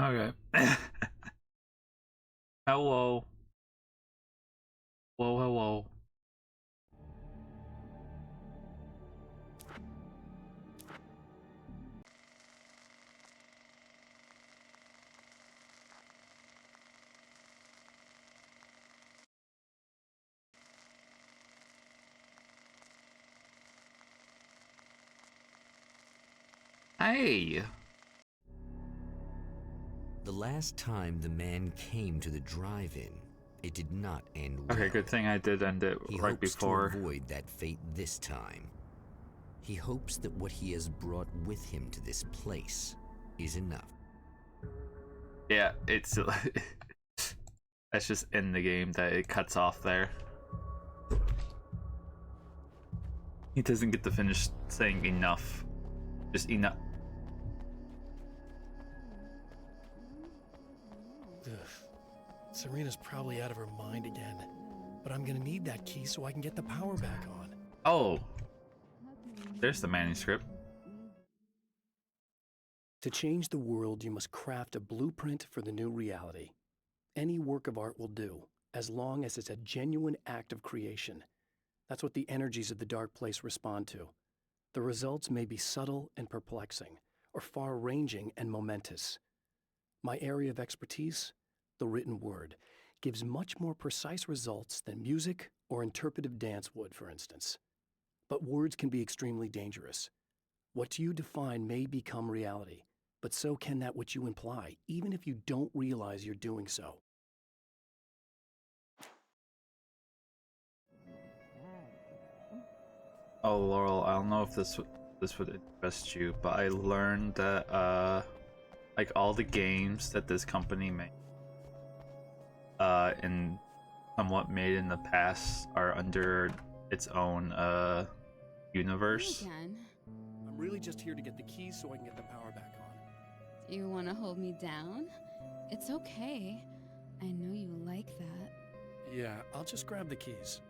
Okay. Hello. Whoa, hello. Hey. The last time the man came to the drive-in, it did not end well. Okay, good thing I did end it He right hopes before. to avoid that fate this time. He hopes that what he has brought with him to this place is enough. Yeah, it's that's just in the game that it cuts off there. He doesn't get to finish saying enough. Just enough. Ugh. Serena's probably out of her mind again. But I'm gonna need that key so I can get the power back on. Oh, there's the manuscript. To change the world, you must craft a blueprint for the new reality. Any work of art will do, as long as it's a genuine act of creation. That's what the energies of the dark place respond to. The results may be subtle and perplexing, or far-ranging and momentous. My area of expertise, the written word, gives much more precise results than music or interpretive dance would, for instance. But words can be extremely dangerous. What you define may become reality, but so can that which you imply, even if you don't realize you're doing so. Oh, Laurel, I don't know if this would interest you, but I learned that like all the games that this company made and somewhat made in the past are under its own universe. Again. I'm really just here to get the keys so I can get the power back on. Do you want to hold me down? It's okay. I know you like that. Yeah, I'll just grab the keys.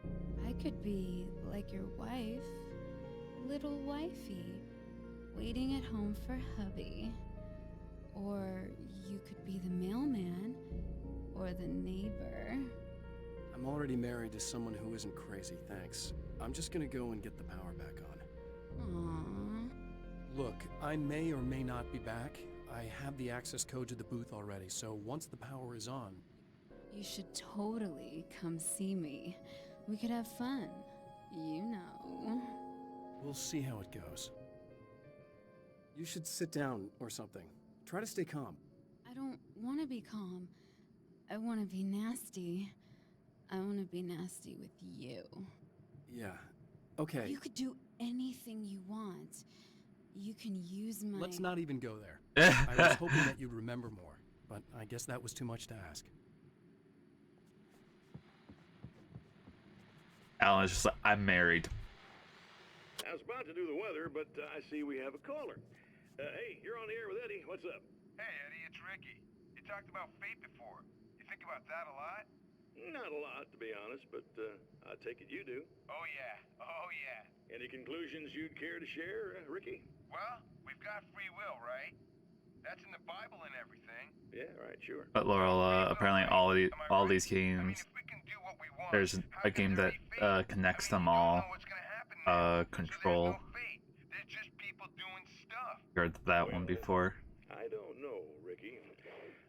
I could be like your wife, little wifey, waiting at home for hubby. Or you could be the mailman, or the neighbor. I'm already married to someone who isn't crazy, thanks. I'm just gonna go and get the power back on. Aww. Look, I may or may not be back. I have the access code to the booth already, so once the power is on... You should totally come see me. We could have fun. You know. We'll see how it goes. You should sit down or something. Try to stay calm. I don't want to be calm. I want to be nasty. I want to be nasty with you. Yeah, okay. You could do anything you want. You can use my... Let's not even go there. I was hoping that you'd remember more, but I guess that was too much to ask. Alan is just like, I'm married. I was about to do the weather, but I see we have a caller. Hey, you're on the air with Eddie. What's up? Hey, Eddie, it's Ricky. You talked about fate before. You think about that a lot? Not a lot, to be honest, but I take it you do. Oh, yeah. Oh, yeah. Any conclusions you'd care to share, Ricky? Well, we've got free will, right? That's in the Bible and everything. Yeah, right, sure. But Laurel, apparently all these I mean, games, if we can do what we want, there's how a can game there that be fate? connects I mean, them you don't all. know what's gonna happen next, Control. So there's no fate. There's just people doing stuff. Heard that one before. I don't know, Ricky.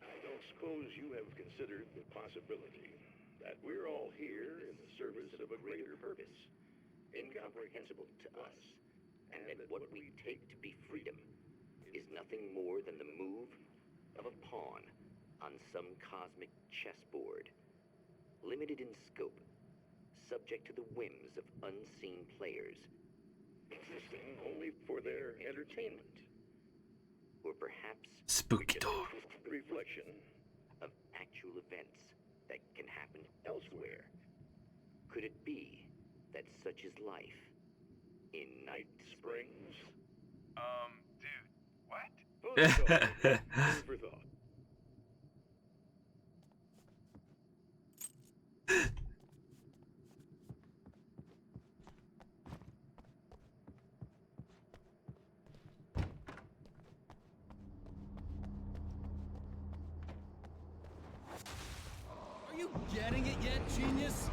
I don't suppose you have considered the possibility that we're all here in the service of a greater purpose, incomprehensible to us, and that what we take to be freedom is nothing more than the move of a pawn on some cosmic chessboard, limited in scope, subject to the whims of unseen players, existing only for their entertainment. or perhaps Spooky door. Reflection of actual events that can happen elsewhere. Could it be that such is life in Night Springs? Dude, what? Food for thought. Food for thought. you getting it yet, genius?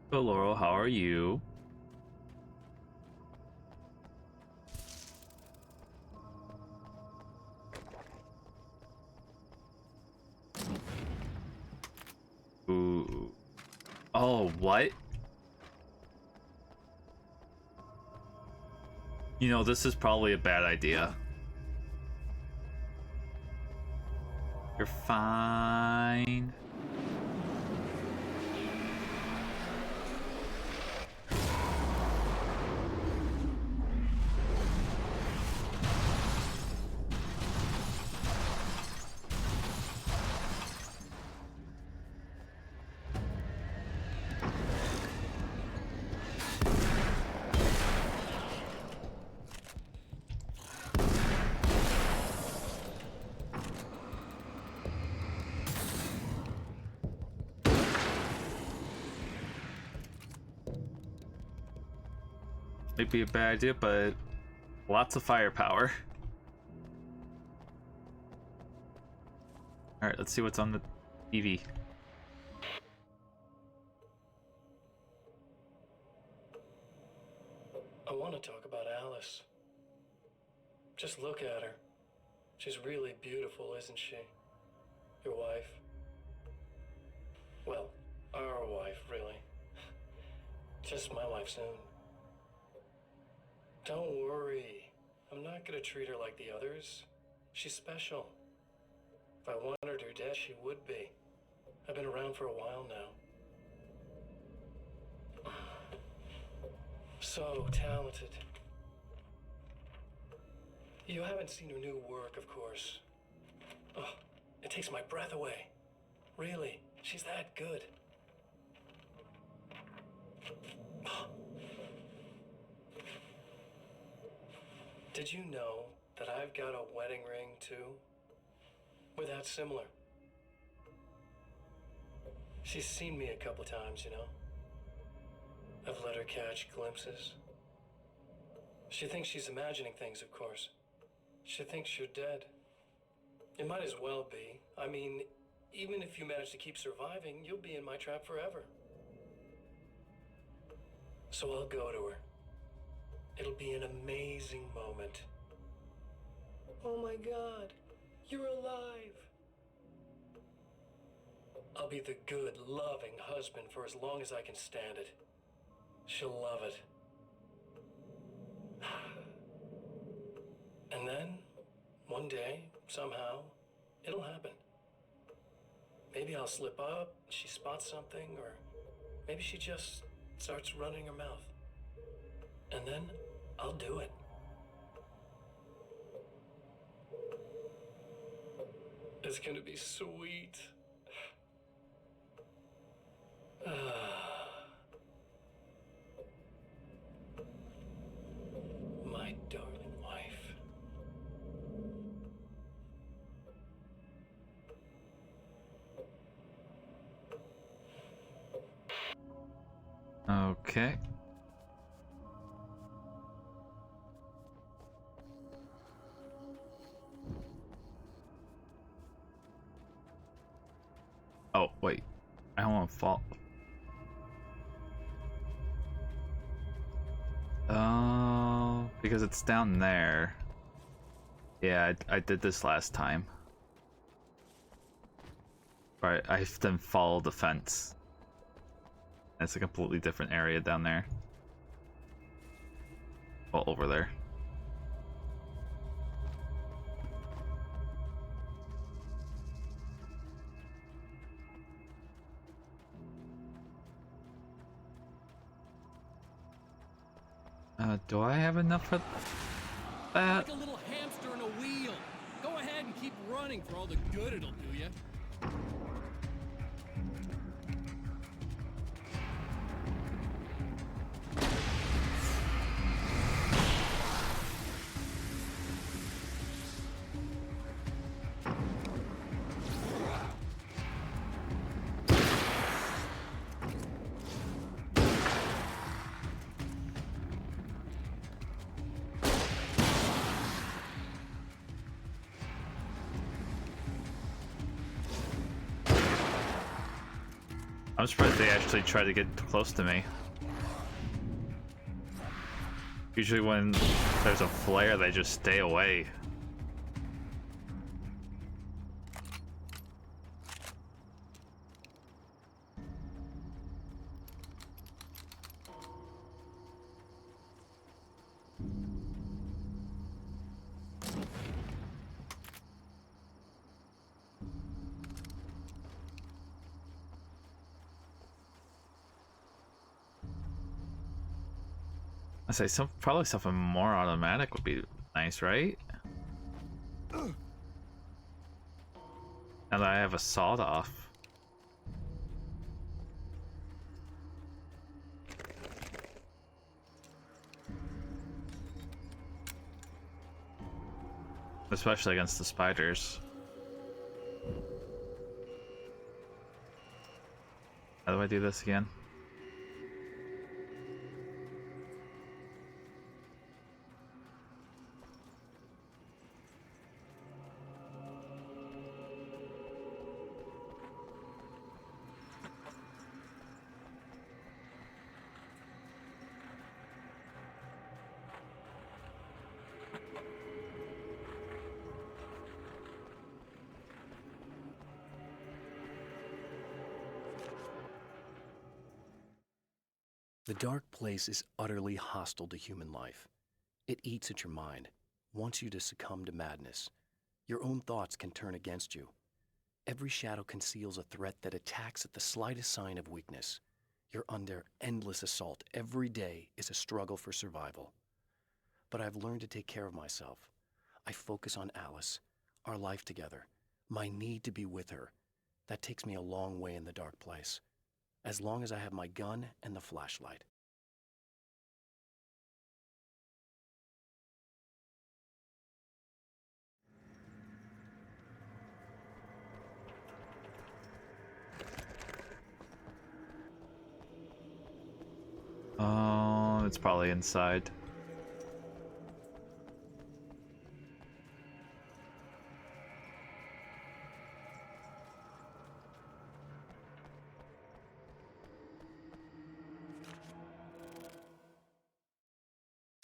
So Laurel, how are you? Ooh. Oh, what? You know, this is probably a bad idea. You're fine. Might be a bad idea, but lots of firepower. Alright, let's see what's on the TV. I want to talk about Alice. Just look at her. She's really beautiful, isn't she? Your wife. Well, our wife, really. Just my wife soon. Don't worry. I'm not gonna treat her like the others. She's special. If I wanted her dead, she would be. I've been around for a while now. So talented. You haven't seen her new work, of course. Oh, it takes my breath away. Really, she's that good. Did you know that I've got a wedding ring, too? We're that similar. She's seen me a couple times, you know? I've let her catch glimpses. She thinks she's imagining things, of course. She thinks you're dead. It might as well be. I mean, even if you manage to keep surviving, you'll be in my trap forever. So I'll go to her. It'll be an amazing moment. Oh my God, you're alive. I'll be the good, loving husband for as long as I can stand it. She'll love it. And then, one day, somehow, it'll happen. Maybe I'll slip up, she spots something, or maybe she just starts running her mouth. And then, I'll do it. It's gonna be sweet. My darling wife. Okay. Oh, wait. I don't want to fall. Oh, because it's down there. Yeah, I did this last time. Right, I then follow the fence. It's a completely different area down there. Well, over there. Do I have enough for that? Like a little hamster in a wheel. Go ahead and keep running for all the good it'll do you. I'm surprised they actually try to get close to me. Usually when there's a flare, they just stay away. I say probably something more automatic would be nice, right? Now that I have a sawed off. Especially against the spiders. How do I do this again? The dark place is utterly hostile to human life. It eats at your mind, wants you to succumb to madness. Your own thoughts can turn against you. Every shadow conceals a threat that attacks at the slightest sign of weakness. You're under endless assault. Every day is a struggle for survival. But I've learned to take care of myself. I focus on Alice, our life together, my need to be with her. That takes me a long way in the dark place. As long as I have my gun and the flashlight. Oh, it's probably inside.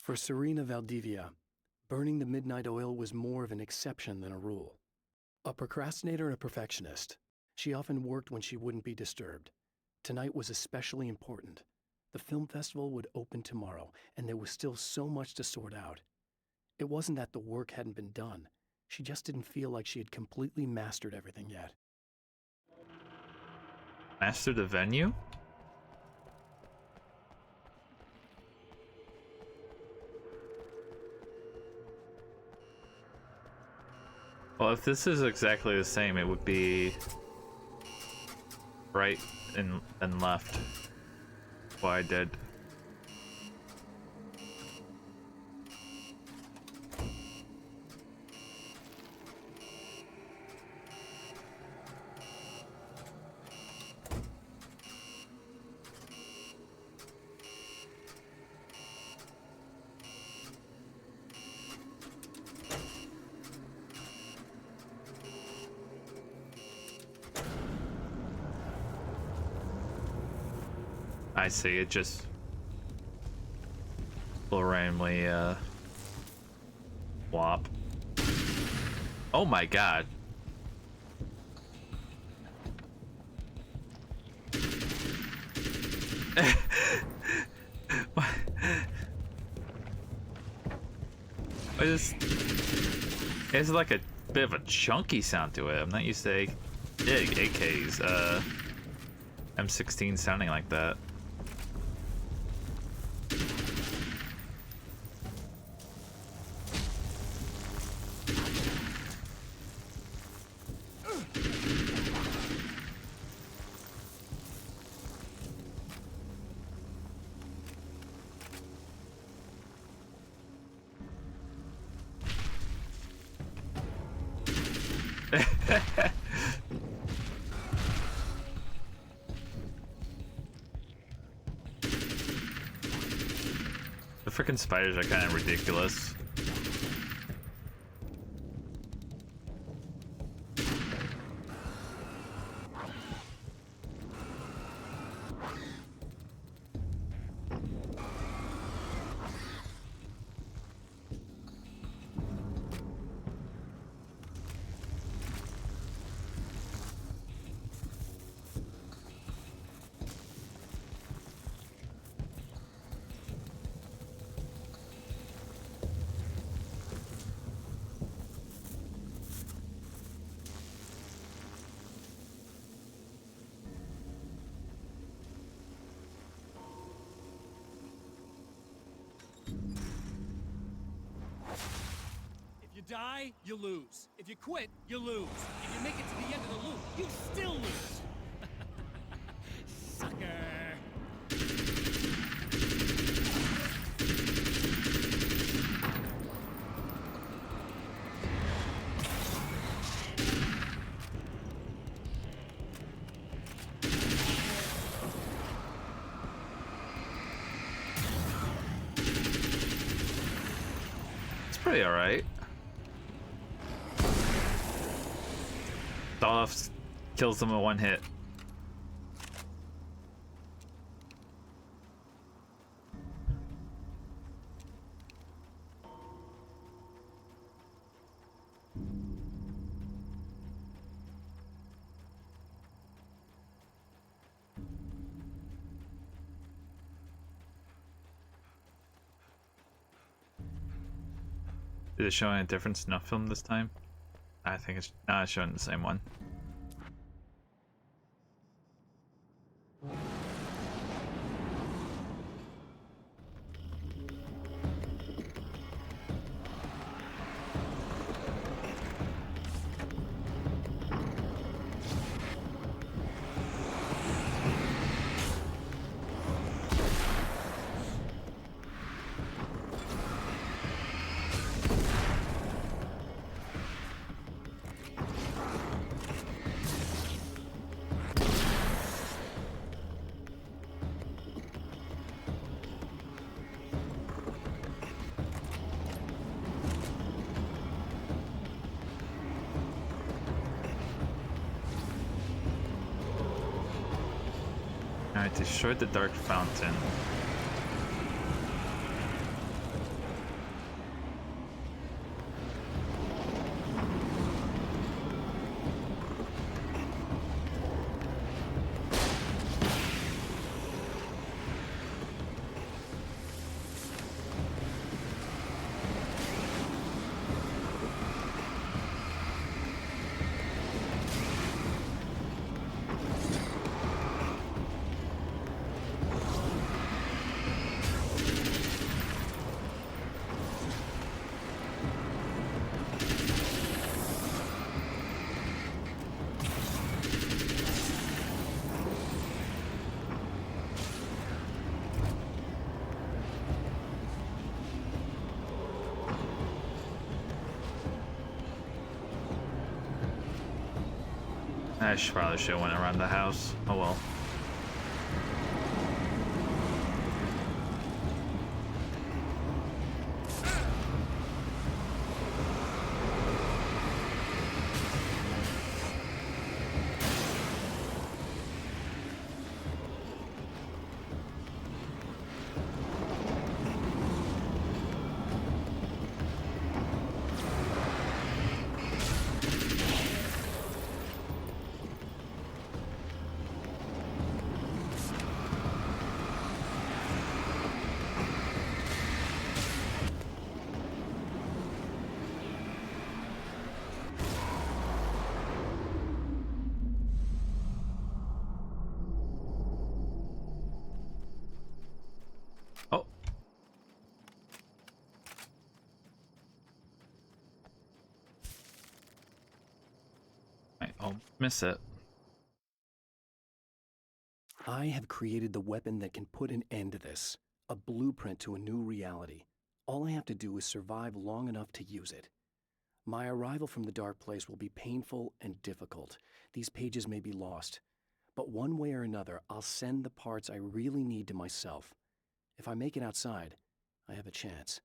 For Serena Valdivia, burning the midnight oil was more of an exception than a rule. A procrastinator and a perfectionist, she often worked when she wouldn't be disturbed. Tonight was especially important. The film festival would open tomorrow, and there was still so much to sort out. It wasn't that the work hadn't been done. She just didn't feel like she had completely mastered everything yet. Master the venue? Well, if this is exactly the same, it would be right and left. What I did. I see, it just will randomly whop. Oh my god. What? It's like a bit of a chunky sound to it. I'm not used to AKs, M16 sounding like that. The freaking spiders are kind of ridiculous. die, you lose. If you quit, you lose. If you make it to the end of the loop, you still lose. Sucker. Pretty alright. Dolph kills them with one hit. Is it showing a different snuff film this time? I think it's not showing the same one. Alright, destroyed the dark fountain. I probably should have went around the house. Oh well. Oh. I'll miss it. I have created the weapon that can put an end to this. A blueprint to a new reality. All I have to do is survive long enough to use it. My arrival from the dark place will be painful and difficult. These pages may be lost. But one way or another, I'll send the parts I really need to myself. If I make it outside, I have a chance.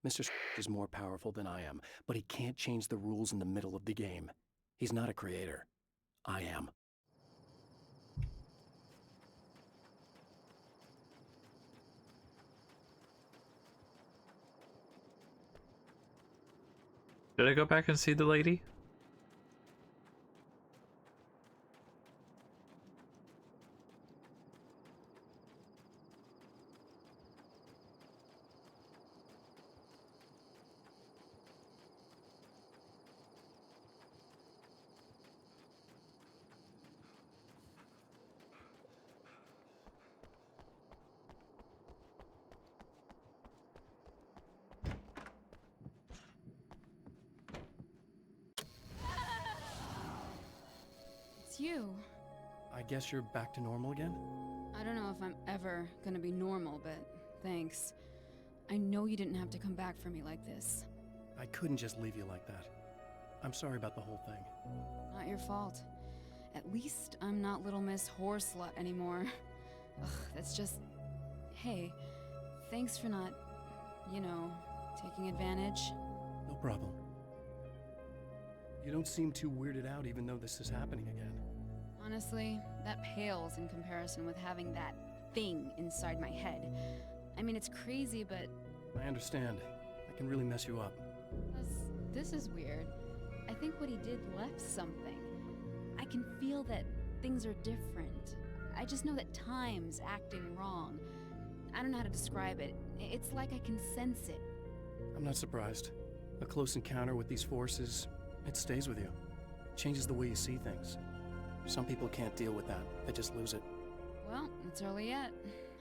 Mr. is more powerful than I am, but he can't change the rules in the middle of the game. He's not a creator. I am. Did I go back and see the lady? it's you. I guess you're back to normal again? I don't know if I'm ever gonna be normal, but thanks. I know you didn't have to come back for me like this. I couldn't just leave you like that. I'm sorry about the whole thing. Not your fault. At least I'm not Little Miss Whoreslut anymore. Ugh, that's just... Hey, thanks for not, you know, taking advantage. No problem. You don't seem too weirded out even though this is happening again. Honestly, that pales in comparison with having that thing inside my head. I mean, it's crazy, but... I understand. I can really mess you up. This is weird. I think what he did left something. I can feel that things are different. I just know that time's acting wrong. I don't know how to describe it. It's like I can sense it. I'm not surprised. A close encounter with these forces, it stays with you. Changes the way you see things. Some people can't deal with that. They just lose it. Well, it's early yet.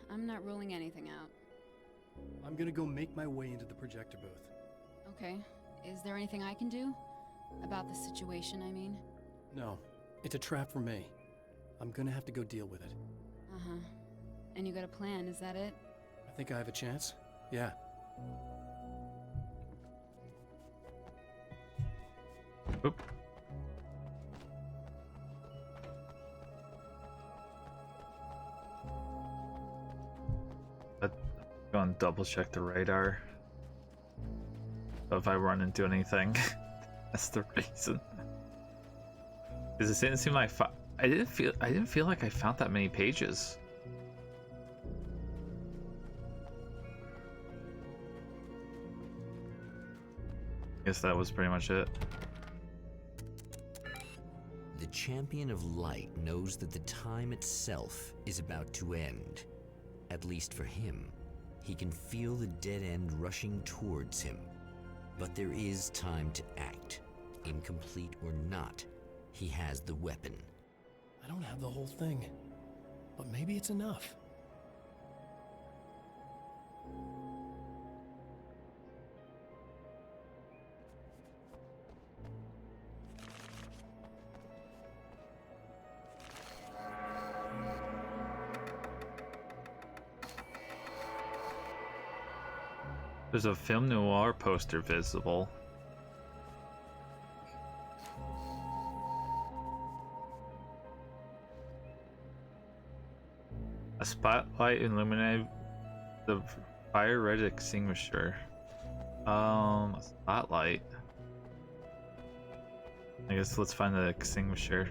I'm not ruling anything out. I'm gonna go make my way into the projector booth. Okay. Is there anything I can do? About the situation, I mean? No. It's a trap for me. I'm gonna have to go deal with it. Uh-huh. And you got a plan, is that it? I think I have a chance. Yeah. Oop. Go and double check the radar. If I run into anything, that's the reason. Because it didn't seem like I didn't feel like I found that many pages. Guess that was pretty much it. The Champion of Light knows that the time itself is about to end. At least for him. He can feel the dead end rushing towards him. But there is time to act. Incomplete or not, he has the weapon. I don't have the whole thing. But maybe it's enough. There's a film noir poster visible. A spotlight illuminated the fire red extinguisher. A spotlight. I guess let's find the extinguisher.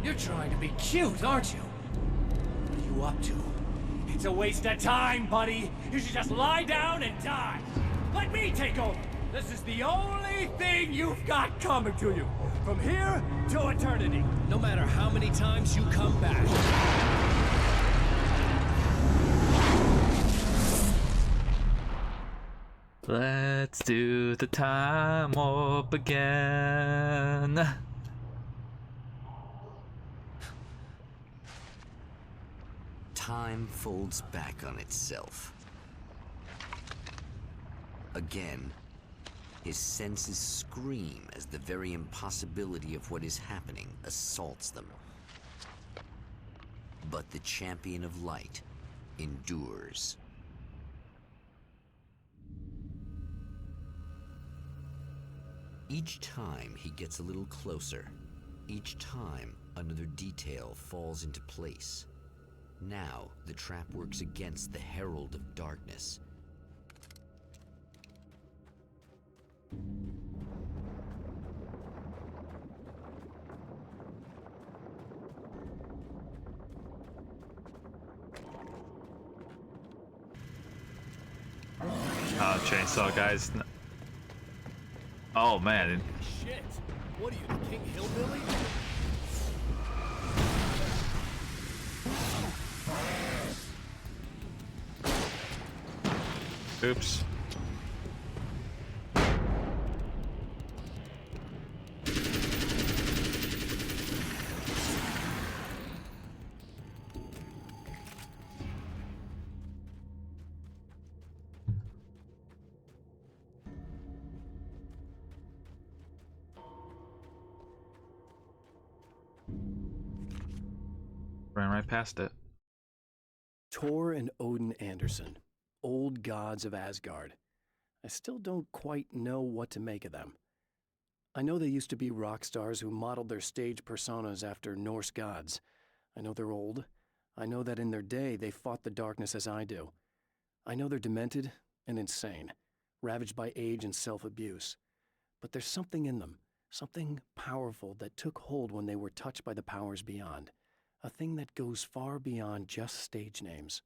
You're trying to be cute, aren't you? What are you up to? It's a waste of time, buddy. You should just lie down and die. Let me take over. This is the only thing you've got coming to you. From here to eternity. No matter how many times you come back. Let's do the time warp again. Time folds back on itself. Again, his senses scream as the very impossibility of what is happening assaults them. But the Champion of Light endures. Each time he gets a little closer. Each time another detail falls into place. Now the trap works against the Herald of Darkness. Chainsaw guys. Oh man. Shit. What are you, the King Hillbilly? Oops. Ran right past it. Thor and Odin Anderson, old gods of Asgard. I still don't quite know what to make of them. I know they used to be rock stars who modeled their stage personas after Norse gods. I know they're old. I know that in their day they fought the darkness as I do. I know they're demented and insane, ravaged by age and self-abuse. But there's something in them, something powerful that took hold when they were touched by the powers beyond. A thing that goes far beyond just stage names.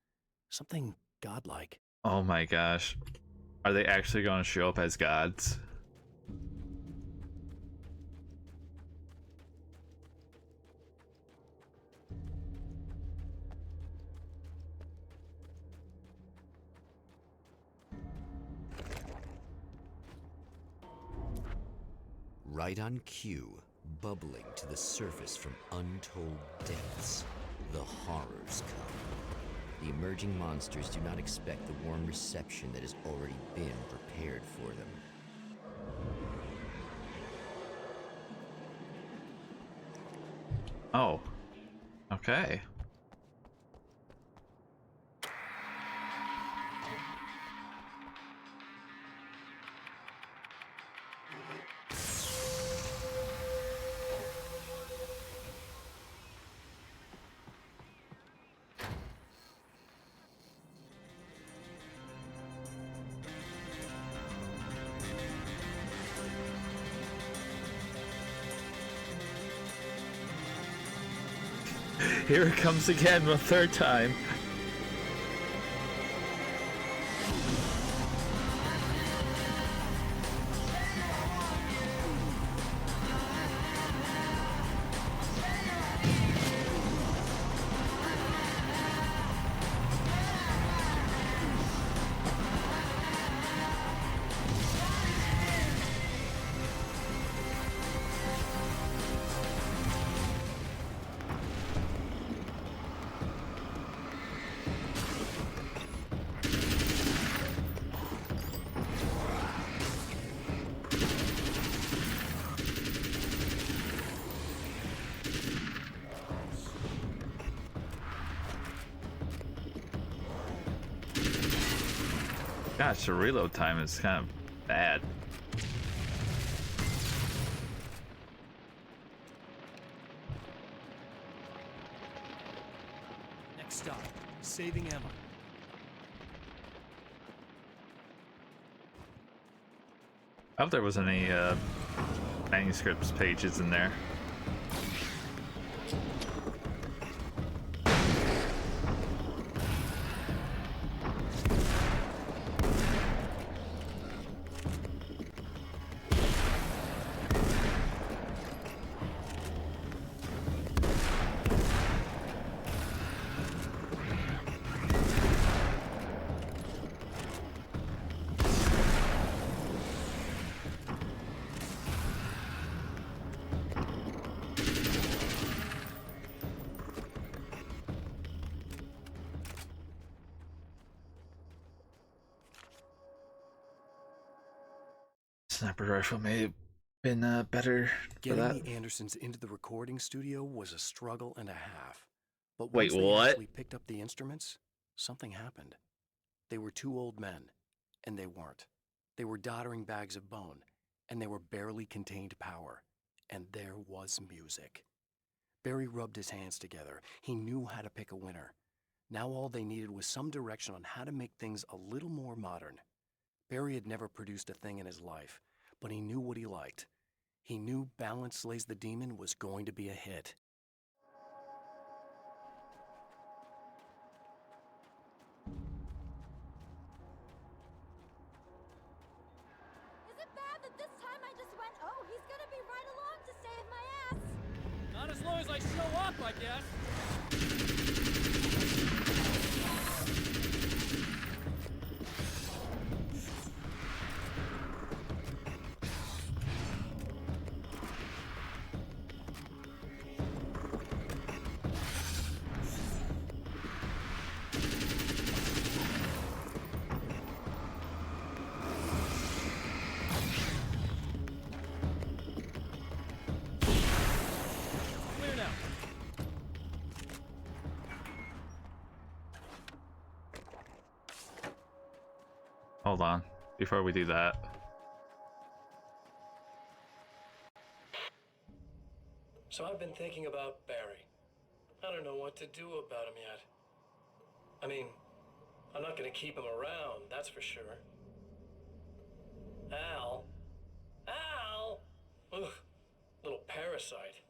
Something godlike. Oh my gosh. Are they actually going to show up as gods? Right on cue, bubbling to the surface from untold depths, the horrors come. The emerging monsters do not expect the warm reception that has already been prepared for them. Oh. Okay. Here it comes again, the third time. Gosh, the reload time is kind of bad. Next stop, saving Emma. I hope there wasn't any manuscripts pages in there. Sniper rifle may have been better for Getting that. the Andersons into the recording studio was a struggle and a half. But Wait, once they what? actually picked up the instruments, something happened. They were two old men, and they weren't. They were doddering bags of bone, and they were barely contained power. And there was music. Barry rubbed his hands together. He knew how to pick a winner. Now all they needed was some direction on how to make things a little more modern. Barry had never produced a thing in his life, but he knew what he liked. He knew Balance Slays the Demon was going to be a hit. Is it bad that this time I just went, oh, he's gonna be right along to save my ass? Not as long as I show up, I guess. hold on. Before we do that. So I've been thinking about Barry. I don't know what to do about him yet. I mean, I'm not gonna keep him around, that's for sure. Al? Ugh, little parasite.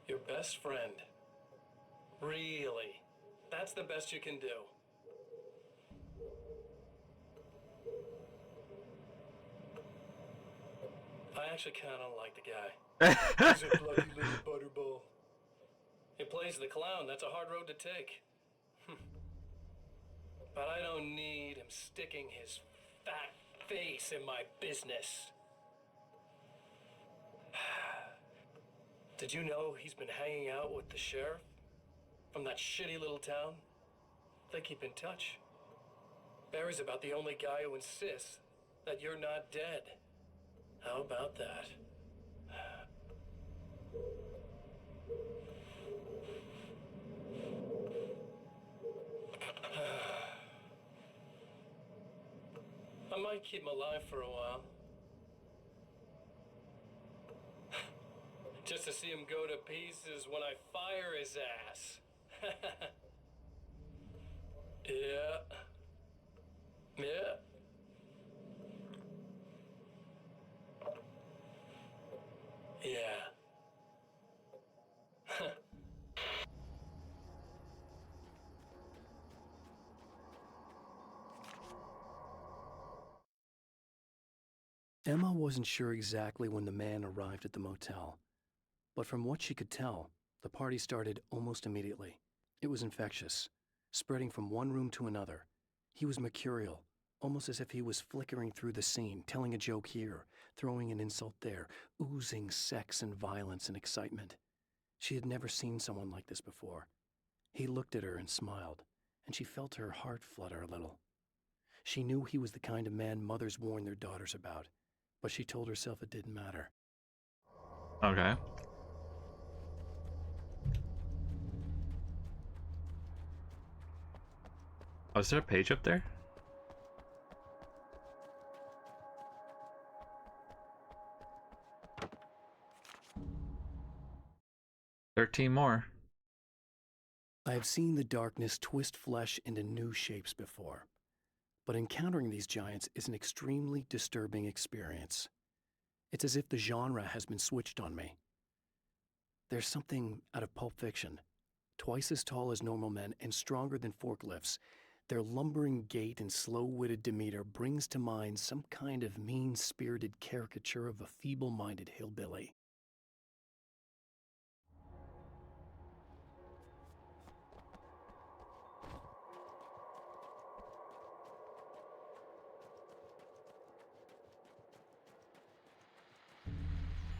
Your best friend. Really? That's the best you can do? I actually kinda like the guy. He's a plucky little butterball. He plays the clown, that's a hard road to take. But I don't need him sticking his fat face in my business. Did you know he's been hanging out with the sheriff from that shitty little town? They keep in touch. Barry's about the only guy who insists that you're not dead. How about that? I might keep him alive for a while. Just to see him go to pieces when I fire his ass. Yeah. Emma wasn't sure exactly when the man arrived at the motel, but from what she could tell, the party started almost immediately. It was infectious, spreading from one room to another. He was mercurial, almost as if he was flickering through the scene, telling a joke here, throwing an insult there, oozing sex and violence and excitement. She had never seen someone like this before. He looked at her and smiled, and she felt her heart flutter a little. She knew he was the kind of man mothers warn their daughters about, but she told herself it didn't matter. Okay. Oh, is there a page up there? $13 more. I have seen the darkness twist flesh into new shapes before, but encountering these giants is an extremely disturbing experience. It's as if the genre has been switched on me. There's something out of Pulp Fiction. Twice as tall as normal men and stronger than forklifts, their lumbering gait and slow-witted demeanor brings to mind some kind of mean-spirited caricature of a feeble-minded hillbilly.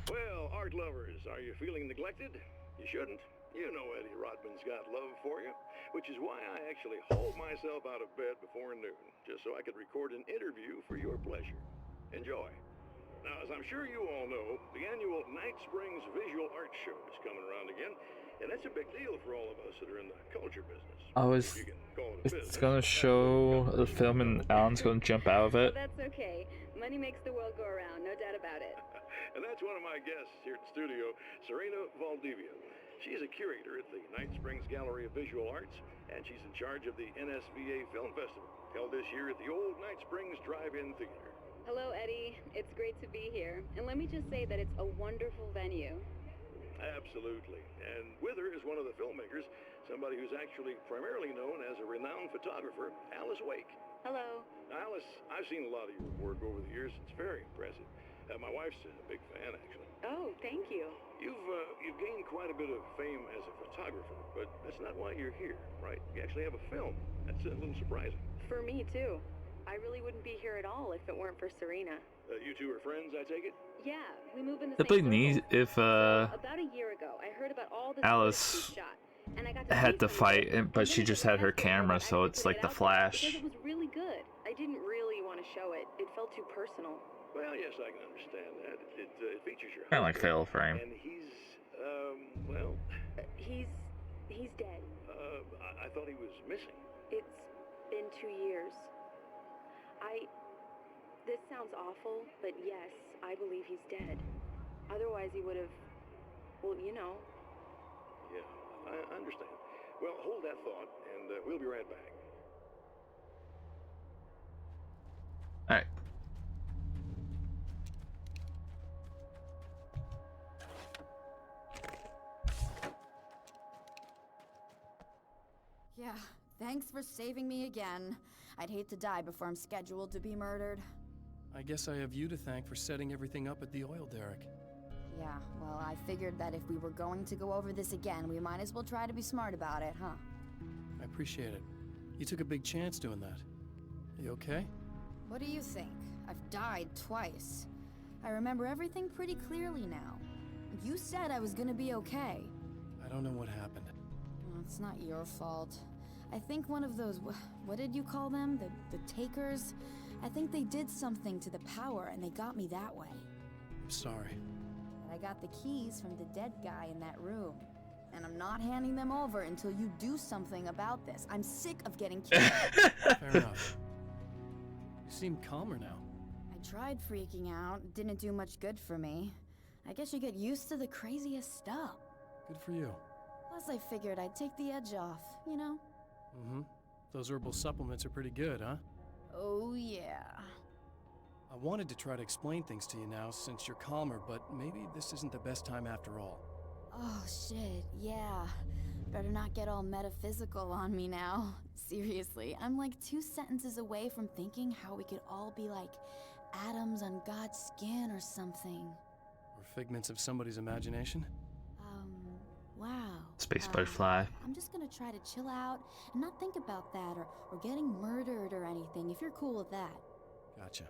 Well, art lovers, are you feeling neglected? You shouldn't. You know Eddie Rodman's got love for you, which is why I actually hauled myself out of bed before noon, just so I could record an interview for your pleasure. Enjoy. Now, as I'm sure you all know, the annual Night Springs Visual Art Show is coming around again, and that's a big deal for all of us that are in the culture business. Oh, If you can call it a it's business, gonna show the film and Alan's gonna jump out of it. That's okay. Money makes the world go around, no doubt about it. And that's one of my guests here at the studio, Serena Valdivia. She's a curator at the Night Springs Gallery of Visual Arts, and she's in charge of the NSVA Film Festival, held this year at the old Night Springs Drive-In Theater. Hello, Eddie. It's great to be here. And let me just say that it's a wonderful venue. Absolutely. And with her is one of the filmmakers, somebody who's actually primarily known as a renowned photographer, Alice Wake. Hello. Now, Alice, I've seen a lot of your work over the years. It's very impressive. My wife's a big fan, actually. Oh, thank you. You've gained quite a bit of fame as a photographer, but that's not why you're here, right? You actually have a film. That's a little surprising. For me, too. I really wouldn't be here at all if it weren't for Serena. You two are friends, I take it? Yeah, we move in the It'd be same neat circle. if About a year ago, I heard about all the Alice she shot, and I got to had see to some of fight, it. but she And then just it had her was the best thing camera, about so it. I it's put like it the out there Flash. Because it was really good. I didn't really want to show it. It felt too personal. Well, yes, I can understand that. It features your Kind of like husband, Fatal Frame. and he's, well, He's dead. I thought he was missing. It's been 2 years. This sounds awful, but yes, I believe he's dead. Otherwise he would have, well, you know. Yeah, I understand. Well, hold that thought, and we'll be right back. Alright. Yeah, thanks for saving me again. I'd hate to die before I'm scheduled to be murdered. I guess I have you to thank for setting everything up at the oil derrick. Yeah, well, I figured that if we were going to go over this again, we might as well try to be smart about it, huh? I appreciate it. You took a big chance doing that. You okay? What do you think? I've died twice. I remember everything pretty clearly now. You said I was gonna be okay. I don't know what happened. Well, it's not your fault. I think one of those, what did you call them? The takers? I think they did something to the power and they got me that way. I'm sorry. But I got the keys from the dead guy in that room. And I'm not handing them over until you do something about this. I'm sick of getting killed. Fair enough. You seem calmer now. I tried freaking out. It didn't do much good for me. I guess you get used to the craziest stuff. Good for you. Plus I figured I'd take the edge off, you know? Mm-hmm. Those herbal supplements are pretty good, huh? Oh yeah. I wanted to try to explain things to you now since you're calmer, but maybe this isn't the best time after all. Oh shit, yeah. Better not get all metaphysical on me now. Seriously, I'm like 2 sentences away from thinking how we could all be like atoms on God's skin or something. Or figments of somebody's imagination? Wow. Space butterfly. I'm just gonna try to chill out and not think about that or getting murdered or anything, if you're cool with that. Gotcha.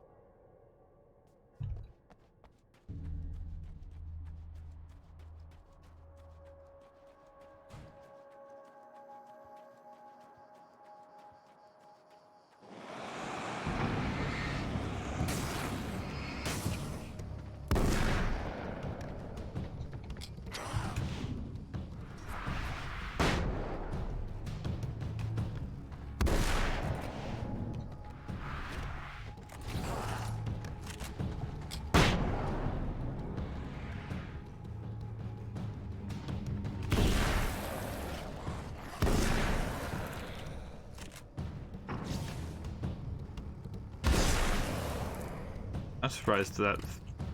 I'm surprised that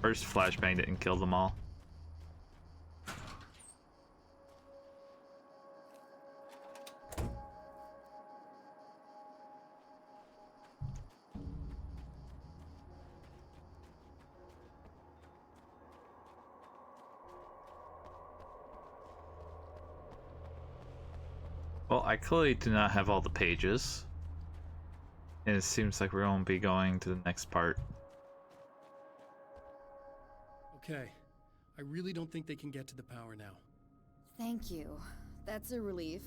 first flashbang didn't kill them all. Well, I clearly do not have all the pages. And it seems like we're going to be going to the next part. Okay. I really don't think they can get to the power now. Thank you. That's a relief.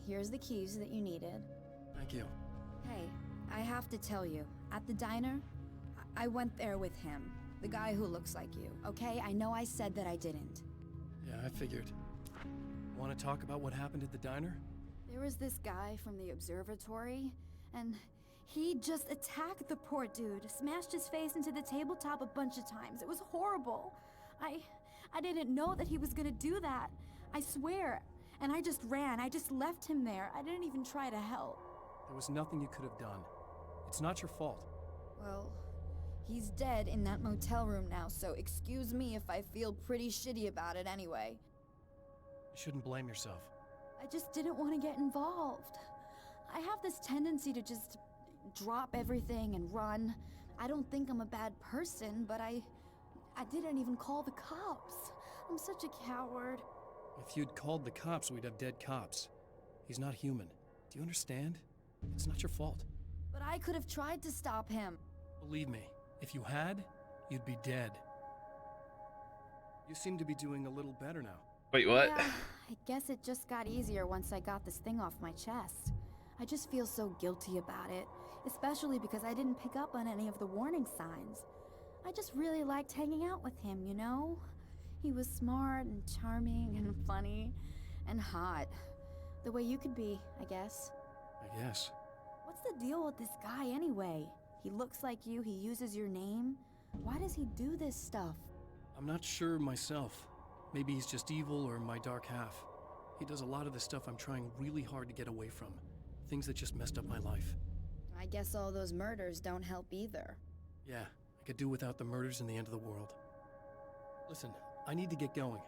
Here's the keys that you needed. Thank you. Hey, I have to tell you, at the diner, I went there with him. The guy who looks like you, okay? I know I said that I didn't. Yeah, I figured. Want to talk about what happened at the diner? There was this guy from the observatory, and he just attacked the poor dude, smashed his face into the tabletop a bunch of times. It was horrible. I didn't know that he was gonna do that. I swear. And I just ran. I just left him there. I didn't even try to help. There was nothing you could have done. It's not your fault. Well, he's dead in that motel room now, so excuse me if I feel pretty shitty about it anyway. You shouldn't blame yourself. I just didn't want to get involved. I have this tendency to just drop everything and run. I don't think I'm a bad person, but I didn't even call the cops. I'm such a coward. If you'd called the cops, we'd have dead cops. He's not human. Do you understand? It's not your fault. But I could have tried to stop him. Believe me, if you had, you'd be dead. You seem to be doing a little better now. Wait, what? Yeah, I guess it just got easier once I got this thing off my chest. I just feel so guilty about it, especially because I didn't pick up on any of the warning signs. I just really liked hanging out with him, you know? He was smart and charming and funny and hot. The way you could be, I guess. I guess. What's the deal with this guy anyway? He looks like you, he uses your name. Why does he do this stuff? I'm not sure myself. Maybe he's just evil or my dark half. He does a lot of the stuff I'm trying really hard to get away from. Things that just messed up my life. I guess all those murders don't help either. Yeah, I could do without the murders and the end of the world. Listen, I need to get going.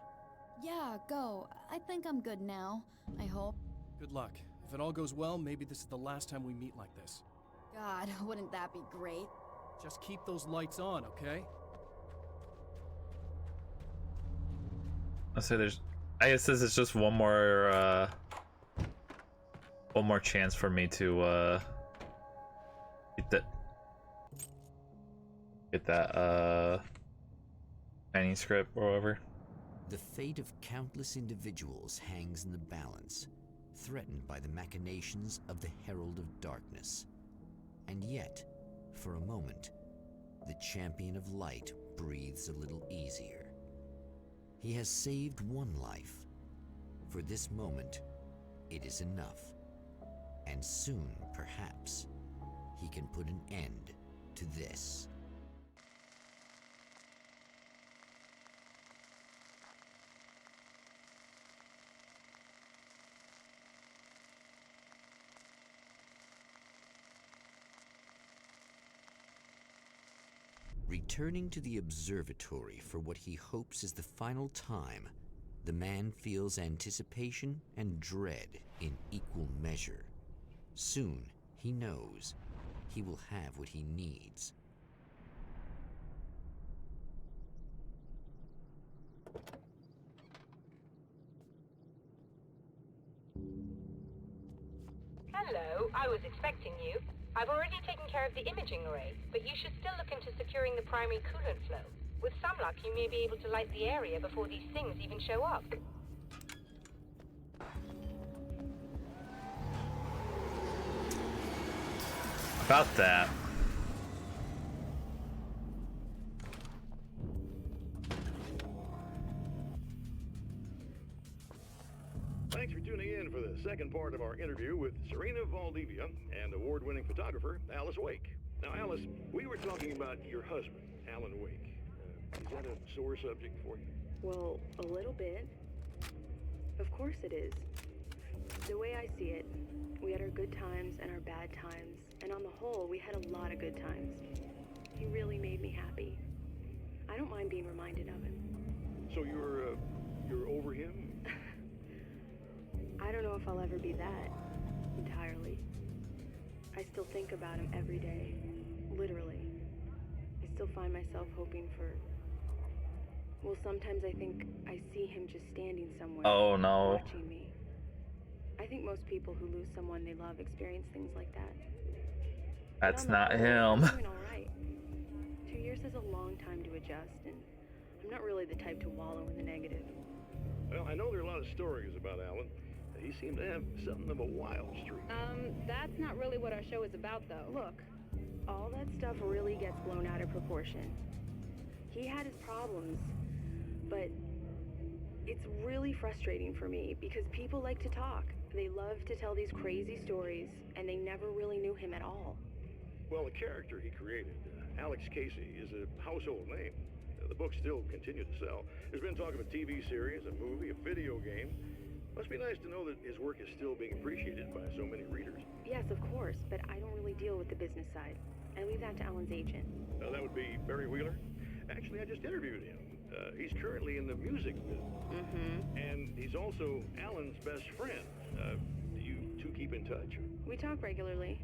Yeah, go. I think I'm good now. I hope. Good luck. If it all goes well, maybe this is the last time we meet like this. God, wouldn't that be great? Just keep those lights on, okay? I'll say I guess this is just one more chance for me to get that manuscript or whatever. The fate of countless individuals hangs in the balance, threatened by the machinations of the Herald of Darkness. And yet, for a moment, the champion of light breathes a little easier. He has saved one life. For this moment, it is enough. And soon, perhaps, he can put an end to this. Returning to the observatory for what he hopes is the final time, the man feels anticipation and dread in equal measure. Soon, he knows, he will have what he needs. Hello, I was expecting you. I've already taken care of the imaging array, but you should still look into securing the primary coolant flow. With some luck, you may be able to light the area before these things even show up. About that. Thanks for tuning in for the second part of our interview with Serena Valdivia and award-winning photographer Alice Wake. Now, Alice, we were talking about your husband, Alan Wake. Is that a sore subject for you? Well, a little bit. Of course it is. The way I see it, we had our good times and our bad times, and on the whole, we had a lot of good times. He really made me happy. I don't mind being reminded of him. So you're over him? I don't know if I'll ever be that, entirely. I still think about him every day, literally. I still find myself hoping for... Well, sometimes I think I see him just standing somewhere, Oh no. watching me. I think most people who lose someone they love experience things like that. That's But on not the whole, him. I'm doing all right. 2 years is a long time to adjust, and I'm not really the type to wallow in the negative. Well, I know there are a lot of stories about Alan. He seemed to have something of a wild streak. That's not really what our show is about, though. Look, all that stuff really gets blown out of proportion. He had his problems, but it's really frustrating for me because people like to talk. They love to tell these crazy stories, and they never really knew him at all. Well, the character he created, Alex Casey, is a household name. The books still continue to sell. There's been talk of a TV series, a movie, a video game. Must be nice to know that his work is still being appreciated by so many readers. Yes, of course, but I don't really deal with the business side. I leave that to Alan's agent. That would be Barry Wheeler. Actually, I just interviewed him. He's currently in the music business. Mm-hmm. And he's also Alan's best friend. Do you two keep in touch? We talk regularly.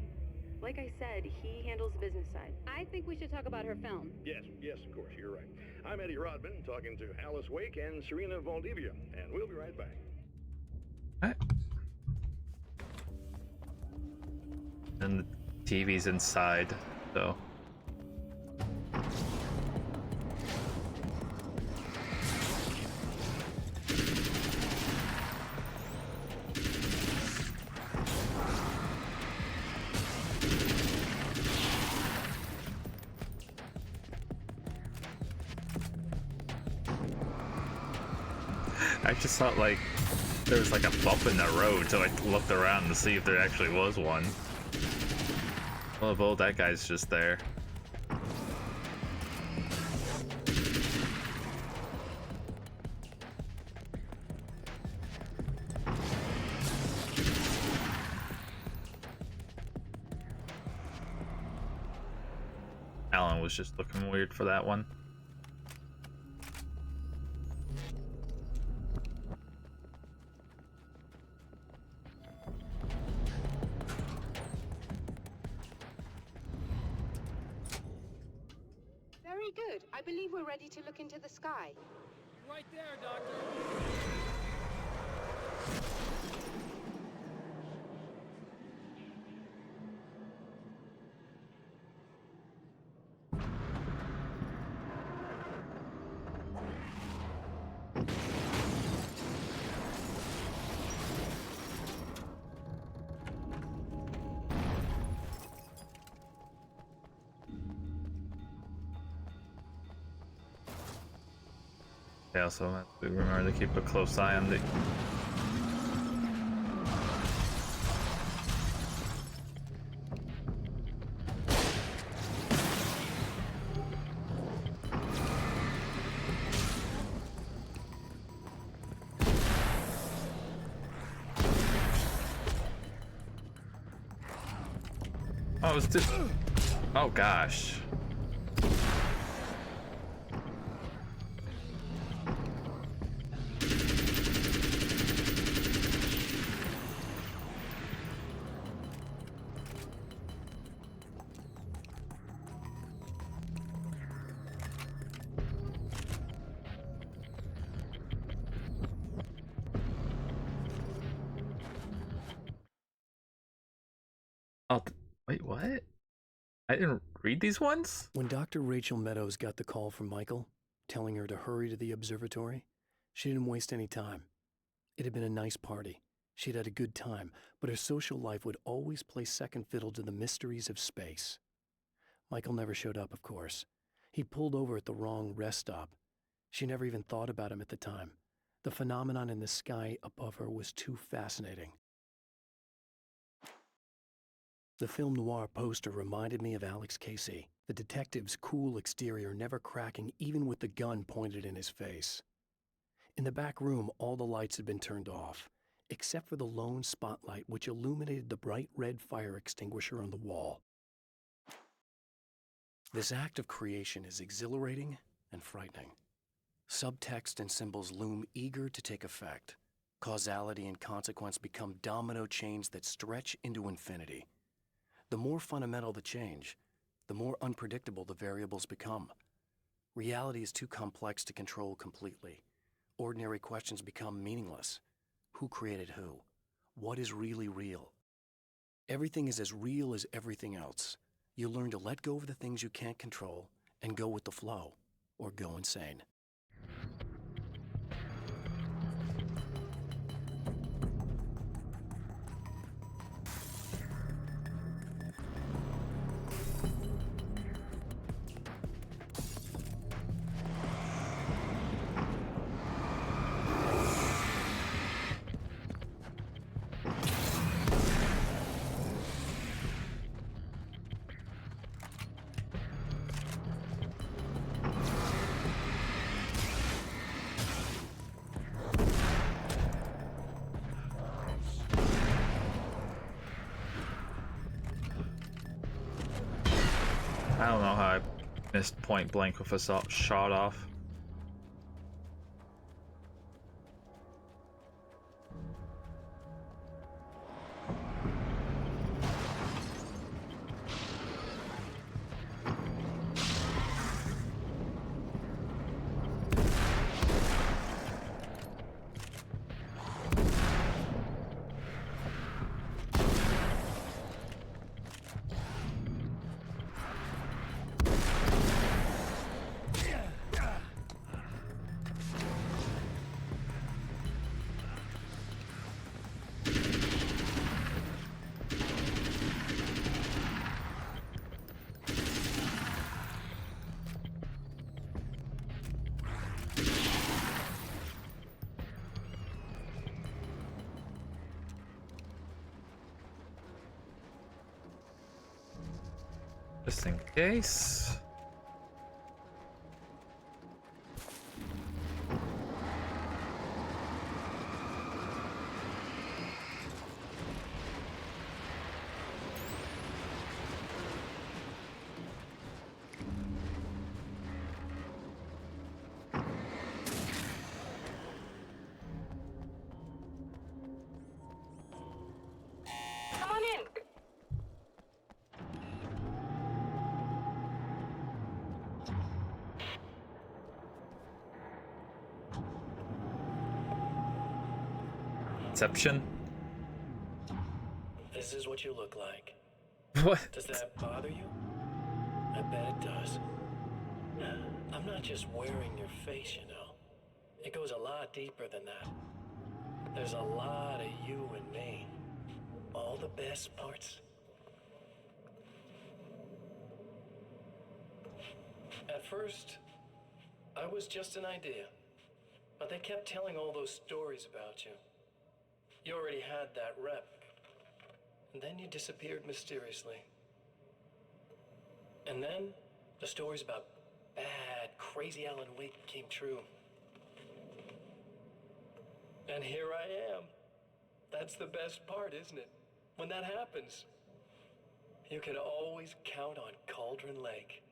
Like I said, he handles the business side. I think we should talk about her film. Yes, of course, you're right. I'm Eddie Rodman, talking to Alice Wake and Serena Valdivia, and we'll be right back. What? And the TV's inside, so. I just thought like there was like a bump in the road, so I looked around to see if there actually was one. Oh, that guy's just there. Alan was just looking weird for that one. Very good. I believe we're ready to look into the sky. Right there, Doctor. They also have to remember to keep a close eye on the... Oh, it's just... Oh, gosh. Oh, wait, what? I didn't read these ones? When Dr. Rachel Meadows got the call from Michael, telling her to hurry to the observatory, she didn't waste any time. It had been a nice party. She'd had a good time, but her social life would always play second fiddle to the mysteries of space. Michael never showed up, of course. He pulled over at the wrong rest stop. She never even thought about him at the time. The phenomenon in the sky above her was too fascinating. The film noir poster reminded me of Alex Casey, the detective's cool exterior never cracking even with the gun pointed in his face. In the back room, all the lights had been turned off, except for the lone spotlight which illuminated the bright red fire extinguisher on the wall. This act of creation is exhilarating and frightening. Subtext and symbols loom eager to take effect. Causality and consequence become domino chains that stretch into infinity. The more fundamental the change, the more unpredictable the variables become. Reality is too complex to control completely. Ordinary questions become meaningless. Who created who? What is really real? Everything is as real as everything else. You learn to let go of the things you can't control and go with the flow, or go insane. I don't know how I missed point blank with a shot off. Just in case. Come on in. Inception? This is what you look like. What? Does that bother you? I bet it does. I'm not just wearing your face, you know. It goes a lot deeper than that. There's a lot of you and me. All the best parts. At first, I was just an idea. But they kept telling all those stories about you. You already had that rep. And then you disappeared mysteriously. And then, the stories about bad, crazy Alan Wake came true. And here I am. That's the best part, isn't it? When that happens, you can always count on Cauldron Lake.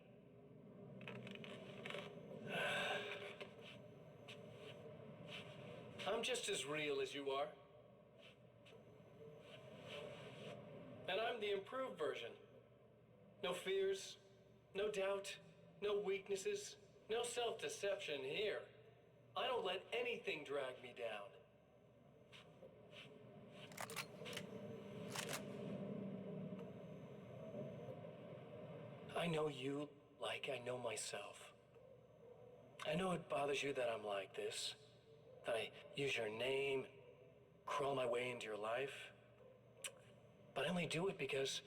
I'm just as real as you are. And I'm the improved version. No fears, no doubt, no weaknesses, no self-deception here. I don't let anything drag me down. I know you like I know myself. I know it bothers you that I'm like this, that I use your name, crawl my way into your life. But I only do it because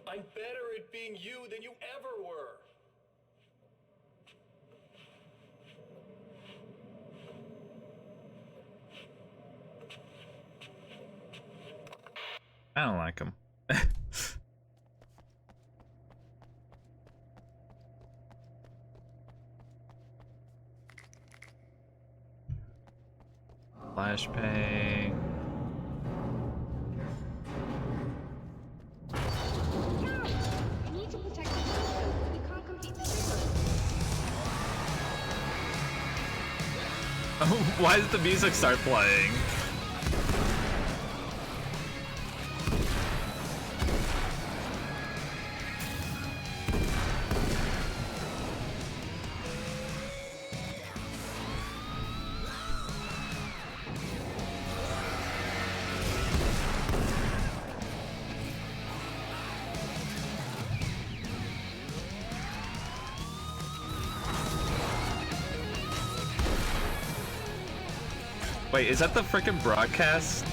I'm better at being you than you ever were. I don't like him. Flashbang. We need to protect the system. We can't complete the trigger. Why did the music start playing? Wait, is that the frickin' broadcast?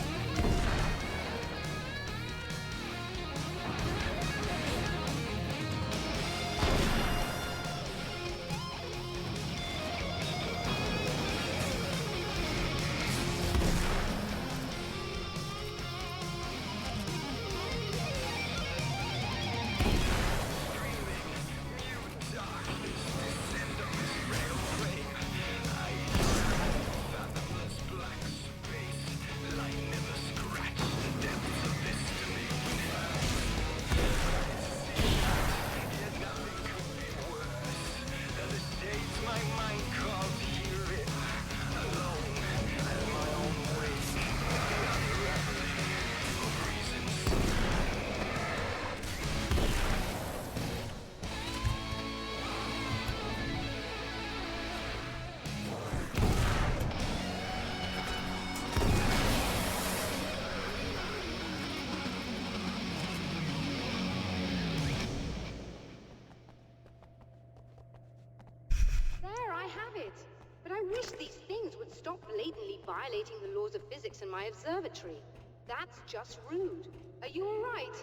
Violating the laws of physics in my observatory. That's just rude. Are you all right?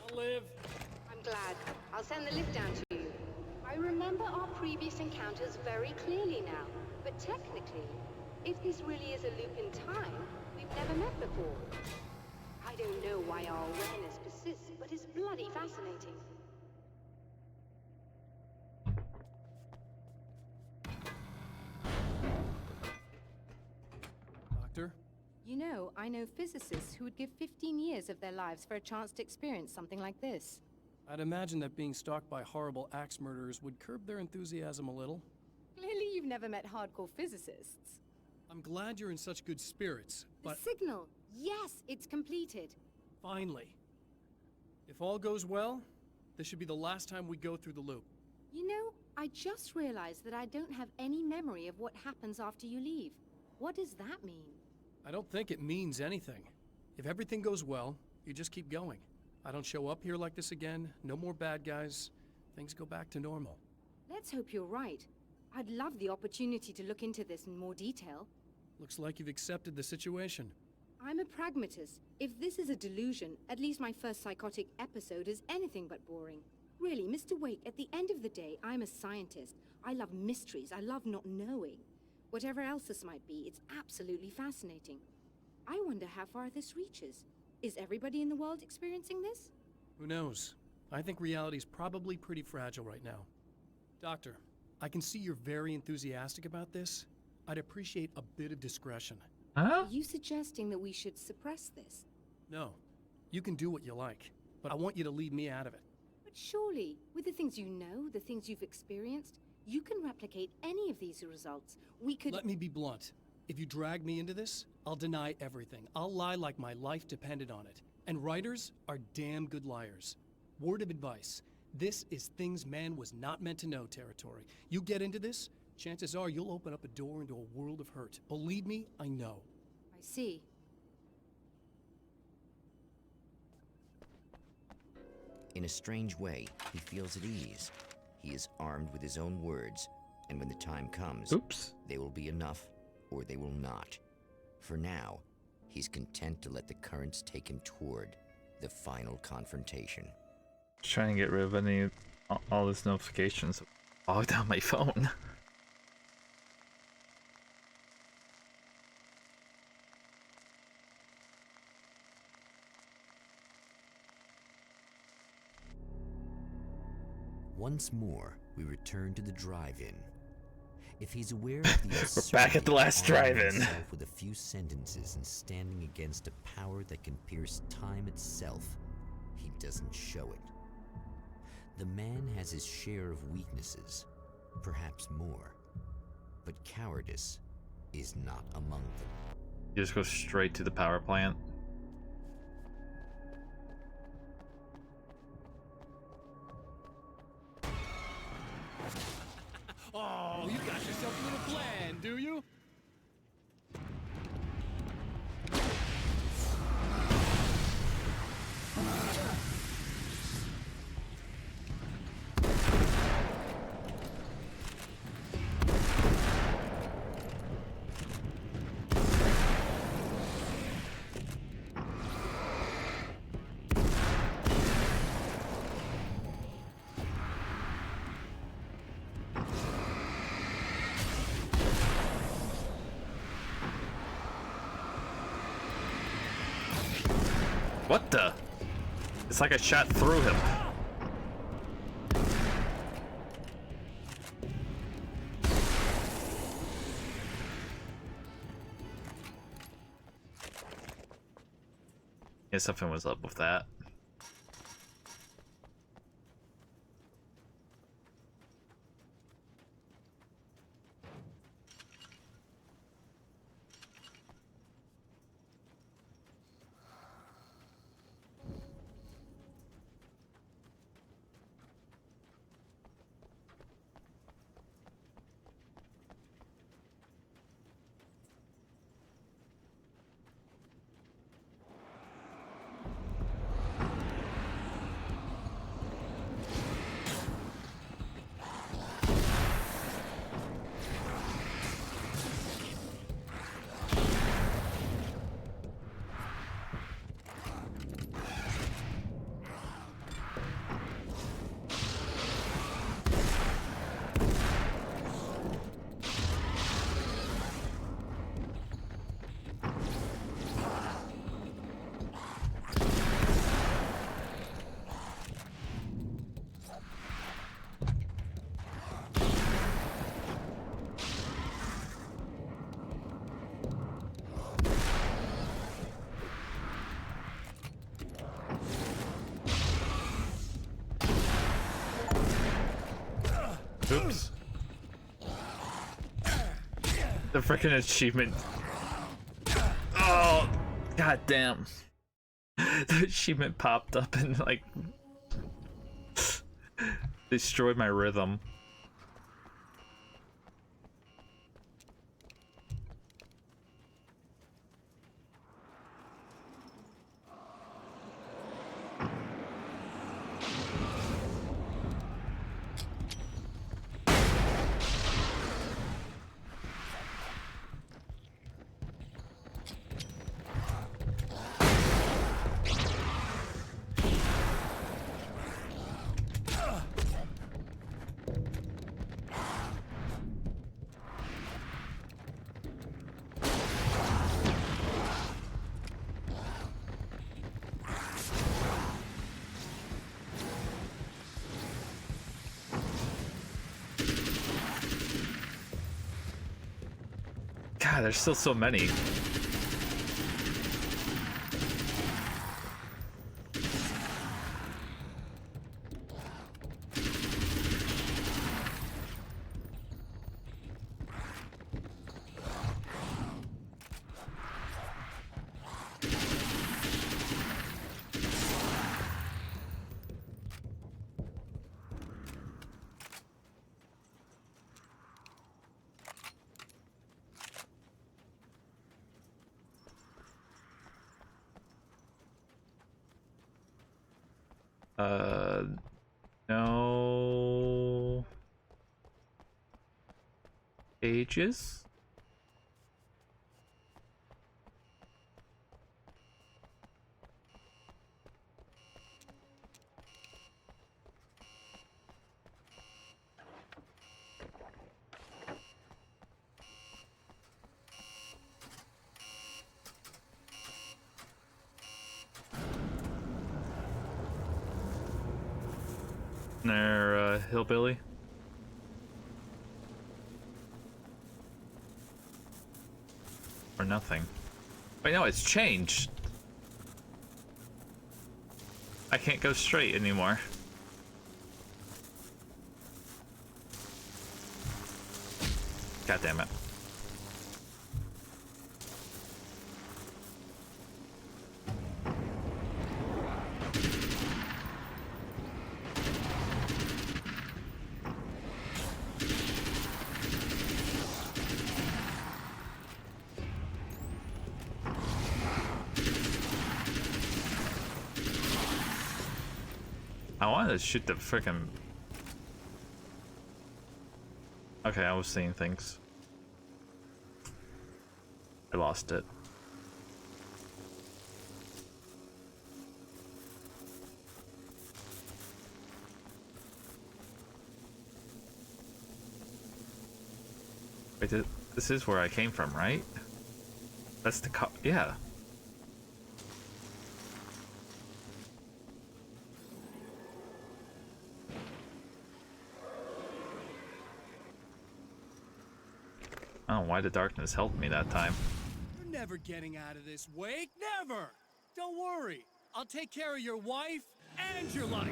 I'll live. I'm glad. I'll send the lift down to you. I remember our previous encounters very clearly now. But technically, if this really is a loop in time, we've never met before. I'd don't know why our awareness persists, but it's bloody fascinating. Doctor? You know, I know physicists who would give 15 years of their lives for a chance to experience something like this. I'd imagine that being stalked by horrible axe murderers would curb their enthusiasm a little. Clearly you've never met hardcore physicists. I'm glad you're in such good spirits, The but signal! Yes, it's completed. finally. If all goes well, this should be the last time we go through the loop. You know, I just realized that I don't have any memory of what happens after you leave. What does that mean? I don't think it means anything. If everything goes well, you just keep going. I don't show up here like this again, no more bad guys. Things go back to normal. Let's hope you're right. I'd love the opportunity to look into this in more detail. Looks like you've accepted the situation. I'm a pragmatist. If this is a delusion, at least my first psychotic episode is anything but boring. Really, Mr. Wake, at the end of the day, I'm a scientist. I love mysteries. I love not knowing. Whatever else this might be, it's absolutely fascinating. I wonder how far this reaches. Is everybody in the world experiencing this? Who knows? I think reality's probably pretty fragile right now. Doctor, I can see you're very enthusiastic about this. I'd appreciate a bit of discretion. Are you suggesting that we should suppress this? No. You can do what you like, but I want you to leave me out of it. But surely, with the things you know, the things you've experienced, you can replicate any of these results. We could— Let me be blunt. If you drag me into this, I'll deny everything. I'll lie like my life depended on it. And writers are damn good liars. Word of advice. This is things man was not meant to know territory. You get into this, chances are you'll open up a door into a world of hurt. Believe me, I know. I see. In a strange way, he feels at ease. He is armed with his own words, and when the time comes, they will be enough, or they will not. For now, he's content to let the currents take him toward the final confrontation. Just trying to get rid of all these notifications bogged down my phone. Once more, we return to the drive-in. If he's aware of the We're back at the last drive-in. With a few sentences and standing against a power that can pierce time itself, he doesn't show it. The man has his share of weaknesses, perhaps more, but cowardice is not among them. You just go straight to the power plant. Oh, you got yourself a little plan, do you? What the? It's like I shot through him. Yeah, something was up with that. The freaking achievement. Oh, god damn. The achievement popped up and like destroyed my rhythm. God, there's still so many. No pages. There, hillbilly. Or nothing. Wait, no, it's changed. I can't go straight anymore. God damn it. I wanted to shoot the frickin'... Okay, I was seeing things. I lost it. Wait, this is where I came from, right? That's the yeah. I don't know why the darkness helped me that time. You're never getting out of this, Wake. Never! Don't worry. I'll take care of your wife and your life.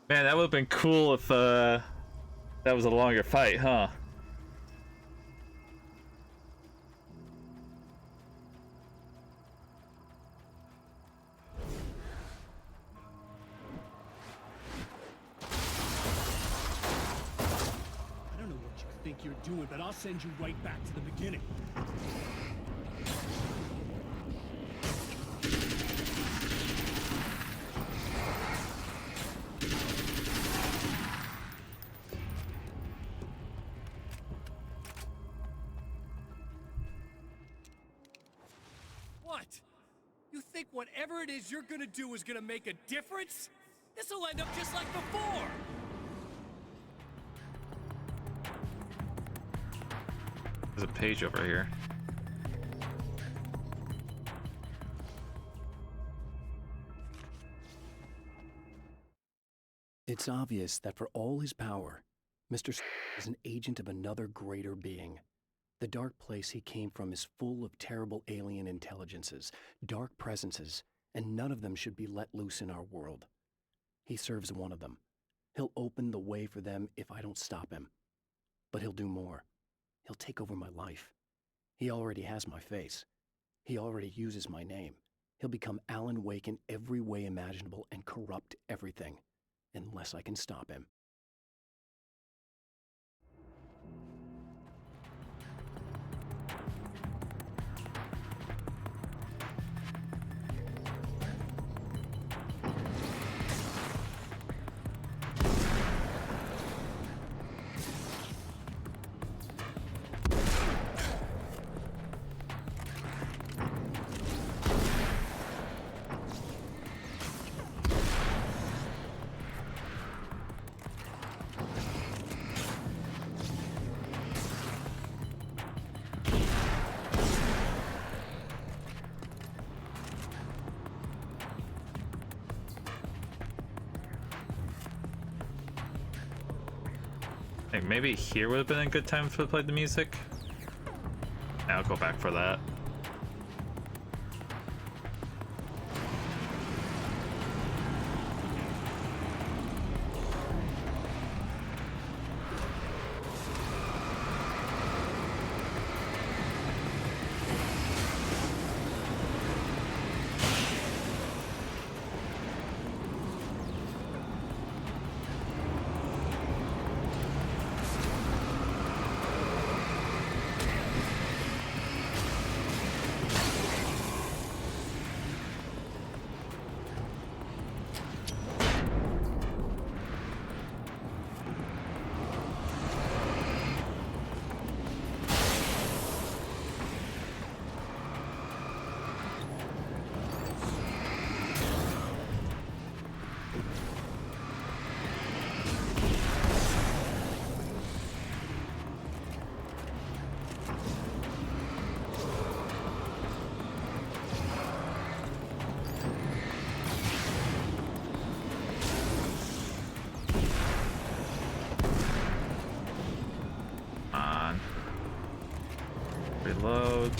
Man, that would have been cool if that was a longer fight, huh? I don't know what you think you're doing, but I'll send you right back to the beginning. think whatever it is you're gonna do is gonna make a difference? This'll end up just like before! There's a page over here. It's obvious that for all his power, Mr. is an agent of another greater being. The dark place he came from is full of terrible alien intelligences, dark presences, and none of them should be let loose in our world. He serves one of them. He'll open the way for them if I don't stop him. But he'll do more. He'll take over my life. He already has my face. He already uses my name. He'll become Alan Wake in every way imaginable and corrupt everything, unless I can stop him. Like maybe here would have been a good time to play the music. I'll go back for that. Reload.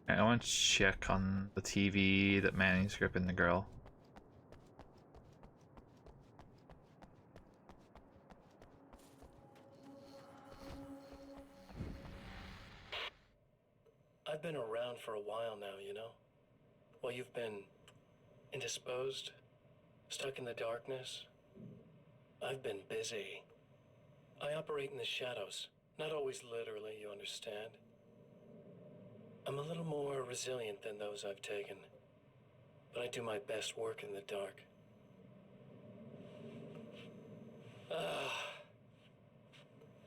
I want to check on the TV, that manuscript, and the girl. I've been around for a while now, you know? Well, you've been indisposed, stuck in the darkness. I've been busy. I operate in the shadows, not always literally, you understand? I'm a little more resilient than those I've taken, but I do my best work in the dark.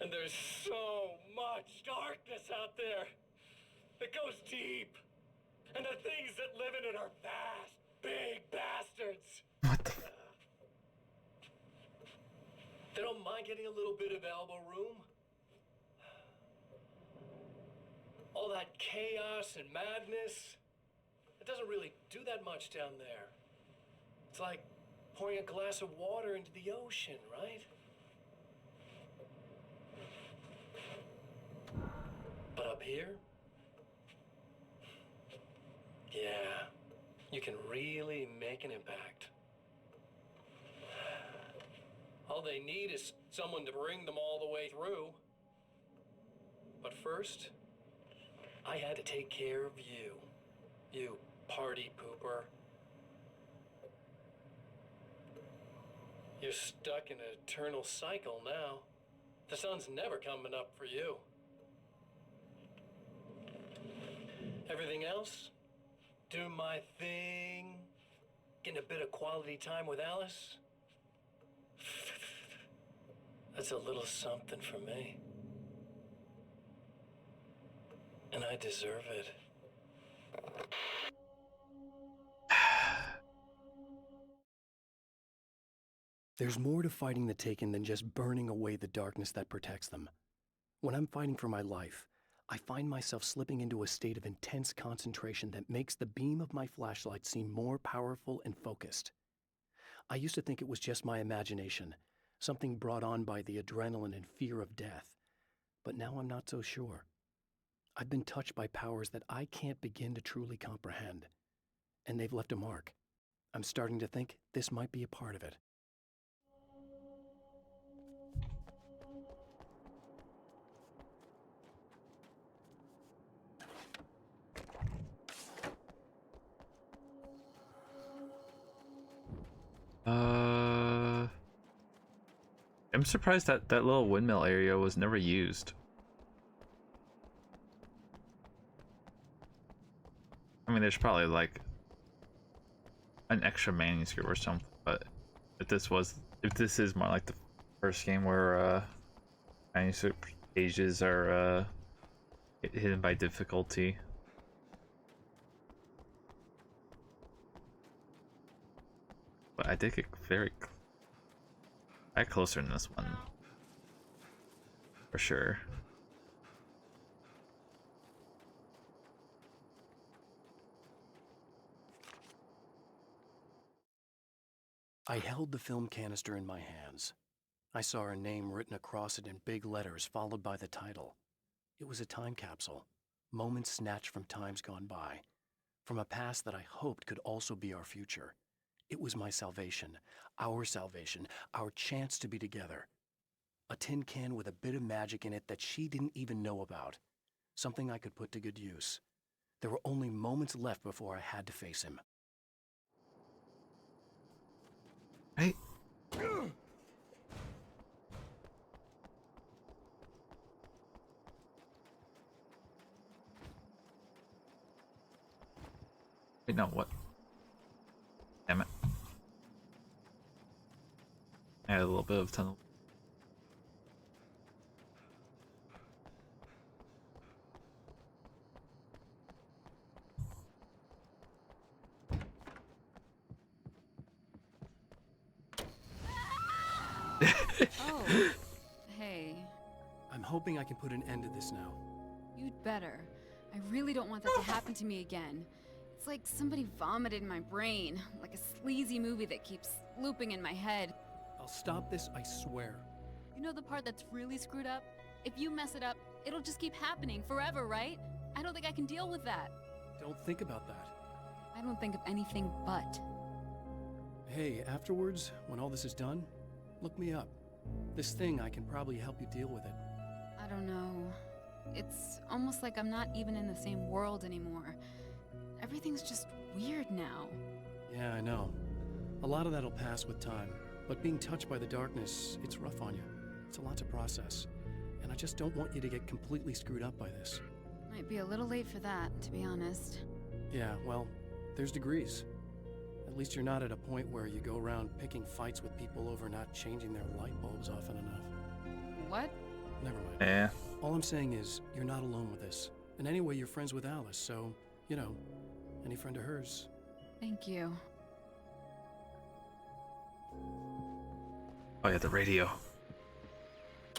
And there's so much darkness out there that goes deep, and the things that live in it are vast, big bastards. What the? They don't mind getting a little bit of elbow room. All that chaos and madness, it doesn't really do that much down there. It's like pouring a glass of water into the ocean, right? But up here, yeah, you can really make an impact. All they need is someone to bring them all the way through. But first, I had to take care of you. You party pooper. You're stuck in an eternal cycle now. The sun's never coming up for you. Everything else? Do my thing. Getting a bit of quality time with Alice. That's a little something for me. And I deserve it. There's more to fighting the Taken than just burning away the darkness that protects them. When I'm fighting for my life, I find myself slipping into a state of intense concentration that makes the beam of my flashlight seem more powerful and focused. I used to think it was just my imagination, something brought on by the adrenaline and fear of death. But now I'm not so sure. I've been touched by powers that I can't begin to truly comprehend. And they've left a mark. I'm starting to think this might be a part of it. I'm surprised that that little windmill area was never used. I mean, there's probably like an extra manuscript or something, but if this is more like the first game where manuscript pages are hidden by difficulty. But I did get I closer in this one, for sure. I held the film canister in my hands. I saw her name written across it in big letters, followed by the title. It was a time capsule, moments snatched from times gone by, from a past that I hoped could also be our future. It was my salvation, our chance to be together. A tin can with a bit of magic in it that she didn't even know about. Something I could put to good use. There were only moments left before I had to face him. Hey. Wait, no, what? Damn it. I had a little bit of tunnel. Oh, hey. I'm hoping I can put an end to this now. You'd better. I really don't want that to happen to me again. It's like somebody vomited in my brain, like a sleazy movie that keeps looping in my head. I'll stop this, I swear. You know the part that's really screwed up? If you mess it up, it'll just keep happening forever, right? I don't think I can deal with that. Don't think about that. I don't think of anything but. Hey, afterwards, when all this is done, look me up. This thing, I can probably help you deal with it. I don't know. It's almost like I'm not even in the same world anymore. Everything's just weird now. Yeah, I know. A lot of that'll pass with time. But being touched by the darkness, it's rough on you. It's a lot to process. And I just don't want you to get completely screwed up by this. Might be a little late for that, to be honest. Yeah, well, there's degrees. At least you're not at a point where you go around picking fights with people over not changing their light bulbs often enough. What? Never mind. Yeah. All I'm saying is, you're not alone with this. And anyway, you're friends with Alice, so, you know, any friend of hers. Thank you. Oh yeah, the radio.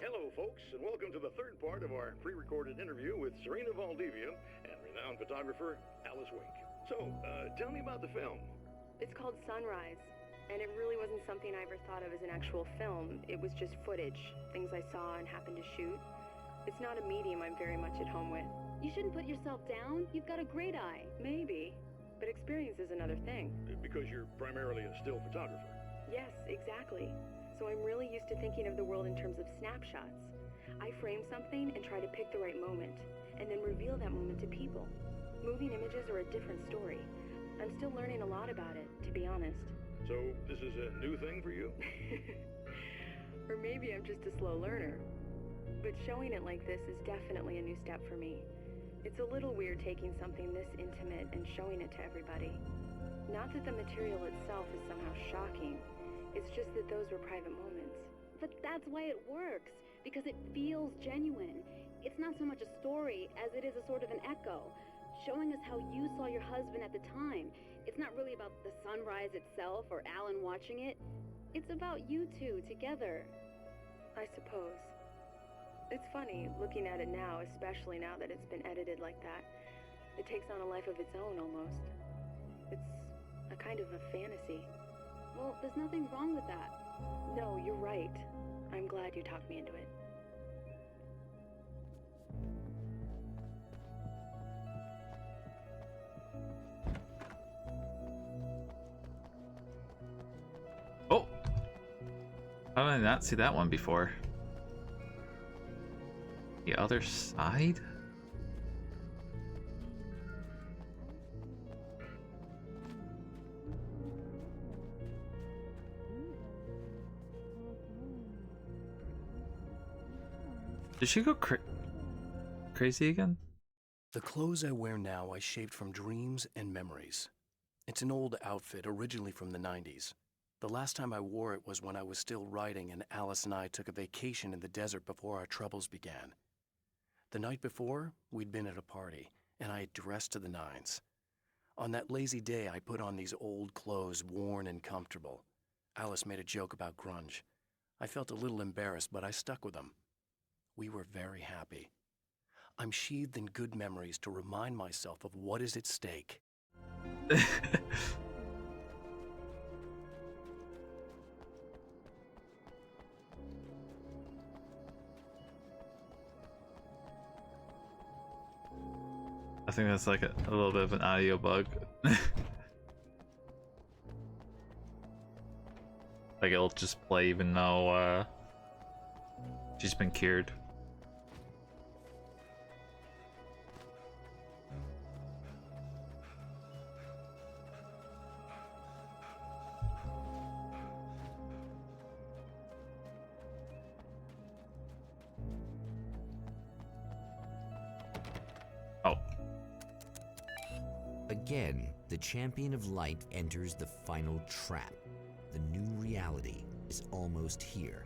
Hello, folks, and welcome to the third part of our pre-recorded interview with Serena Valdivia and renowned photographer Alice Wink. So, tell me about the film. It's called Sunrise, and it really wasn't something I ever thought of as an actual film. It was just footage, things I saw and happened to shoot. It's not a medium I'm very much at home with. You shouldn't put yourself down. You've got a great eye. Maybe, but experience is another thing. Because you're primarily a still photographer. Yes, exactly. so I'm really used to thinking of the world in terms of snapshots. I frame something and try to pick the right moment, and then reveal that moment to people. Moving images are a different story. I'm still learning a lot about it, to be honest. So, this is a new thing for you? Or maybe I'm just a slow learner. But showing it like this is definitely a new step for me. It's a little weird taking something this intimate and showing it to everybody. Not that the material itself is somehow shocking. It's just that those were private moments. But that's why it works, because it feels genuine. It's not so much a story as it is a sort of an echo, showing us how you saw your husband at the time. It's not really about the sunrise itself or Alan watching it. It's about you two together. I suppose. It's funny, looking at it now, especially now that it's been edited like that. It takes on a life of its own, almost. It's a kind of a fantasy. Well, there's nothing wrong with that. No, you're right. I'm glad you talked me into it. Oh! How did I not see that one before? The other side? Did she go crazy again? The clothes I wear now I shaped from dreams and memories. It's an old outfit, originally from the 90s. The last time I wore it was when I was still writing and Alice and I took a vacation in the desert before our troubles began. The night before, we'd been at a party, and I had dressed to the nines. On that lazy day, I put on these old clothes, worn and comfortable. Alice made a joke about grunge. I felt a little embarrassed, but I stuck with them. We were very happy. I'm sheathed in good memories to remind myself of what is at stake. I think that's like a little bit of an audio bug. Like it'll just play even though she's been cured. Oh. Again, the Champion of Light enters the final trap. The new reality is almost here.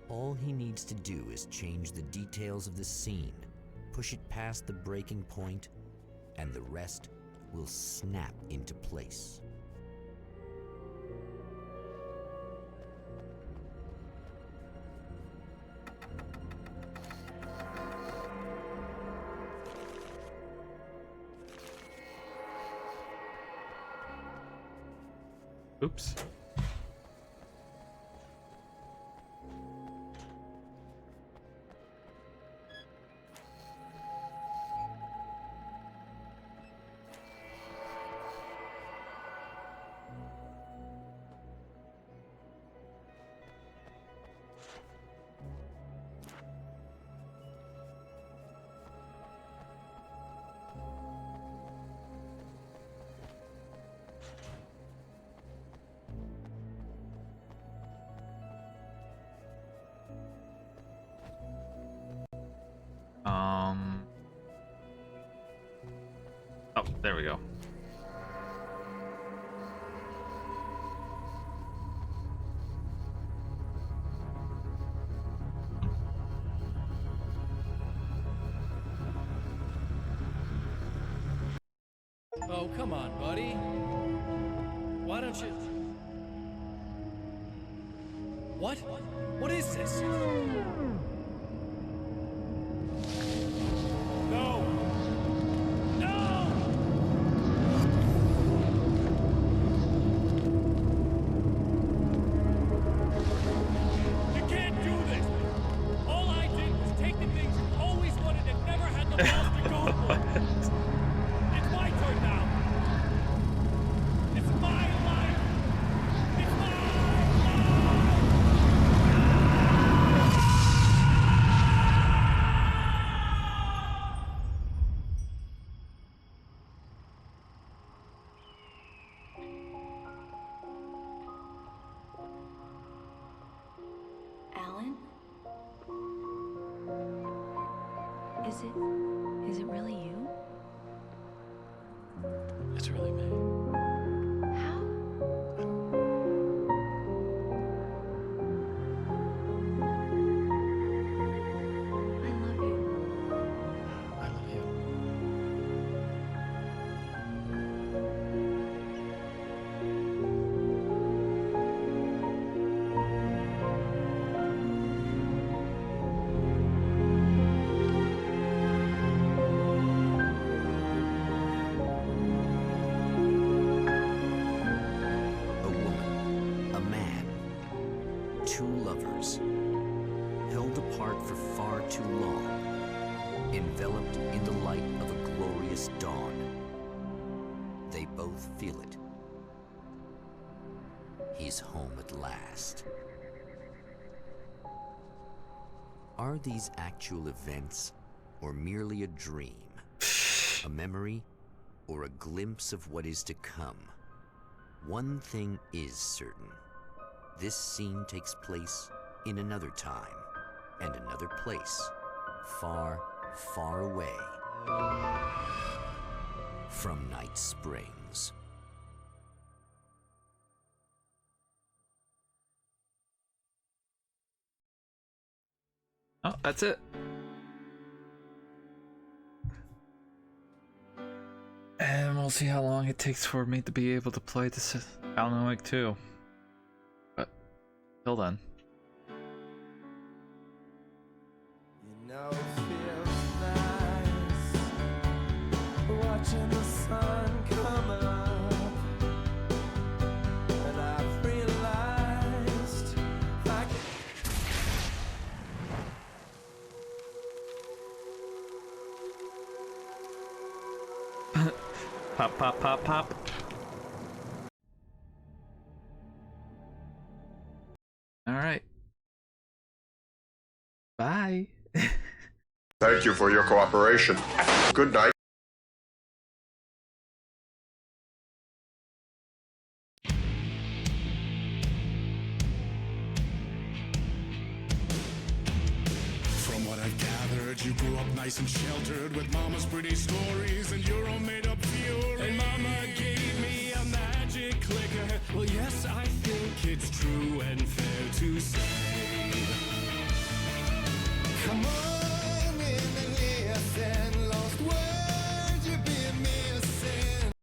All he needs to do is change the details of the scene, push it past the breaking point, and the rest will snap into place. Oops. Oh, there we go. Oh, come on, buddy. Why don't you... What? What is this? No! No! You can't do this! All I did was take the things you always wanted and never had the balls to go for. It's my turn now. It's my life. It's my life. Is it really you? It's really me. How? I love you. I love you. A woman, a man, two lovers, held apart for far too long, enveloped in the light of a glorious dawn. They both feel it. He's home at last. Are these actual events, or merely a dream? A memory, or a glimpse of what is to come? One thing is certain. This scene takes place in another time and another place, far, far away from Night Springs. Oh, that's it. And we'll see how long it takes for me to be able to play this Alan Wake 2. But till then. You know, it feels nice watching the sun come up, and I've realized I Pop, pop, pop, pop. All right. Bye. Thank you for your cooperation. Good night. From what I've gathered, you grew up nice and sheltered with mama's pretty stories and your own made-up fury. And mama gave me a magic clicker. Well, yes, I think it's true and fair.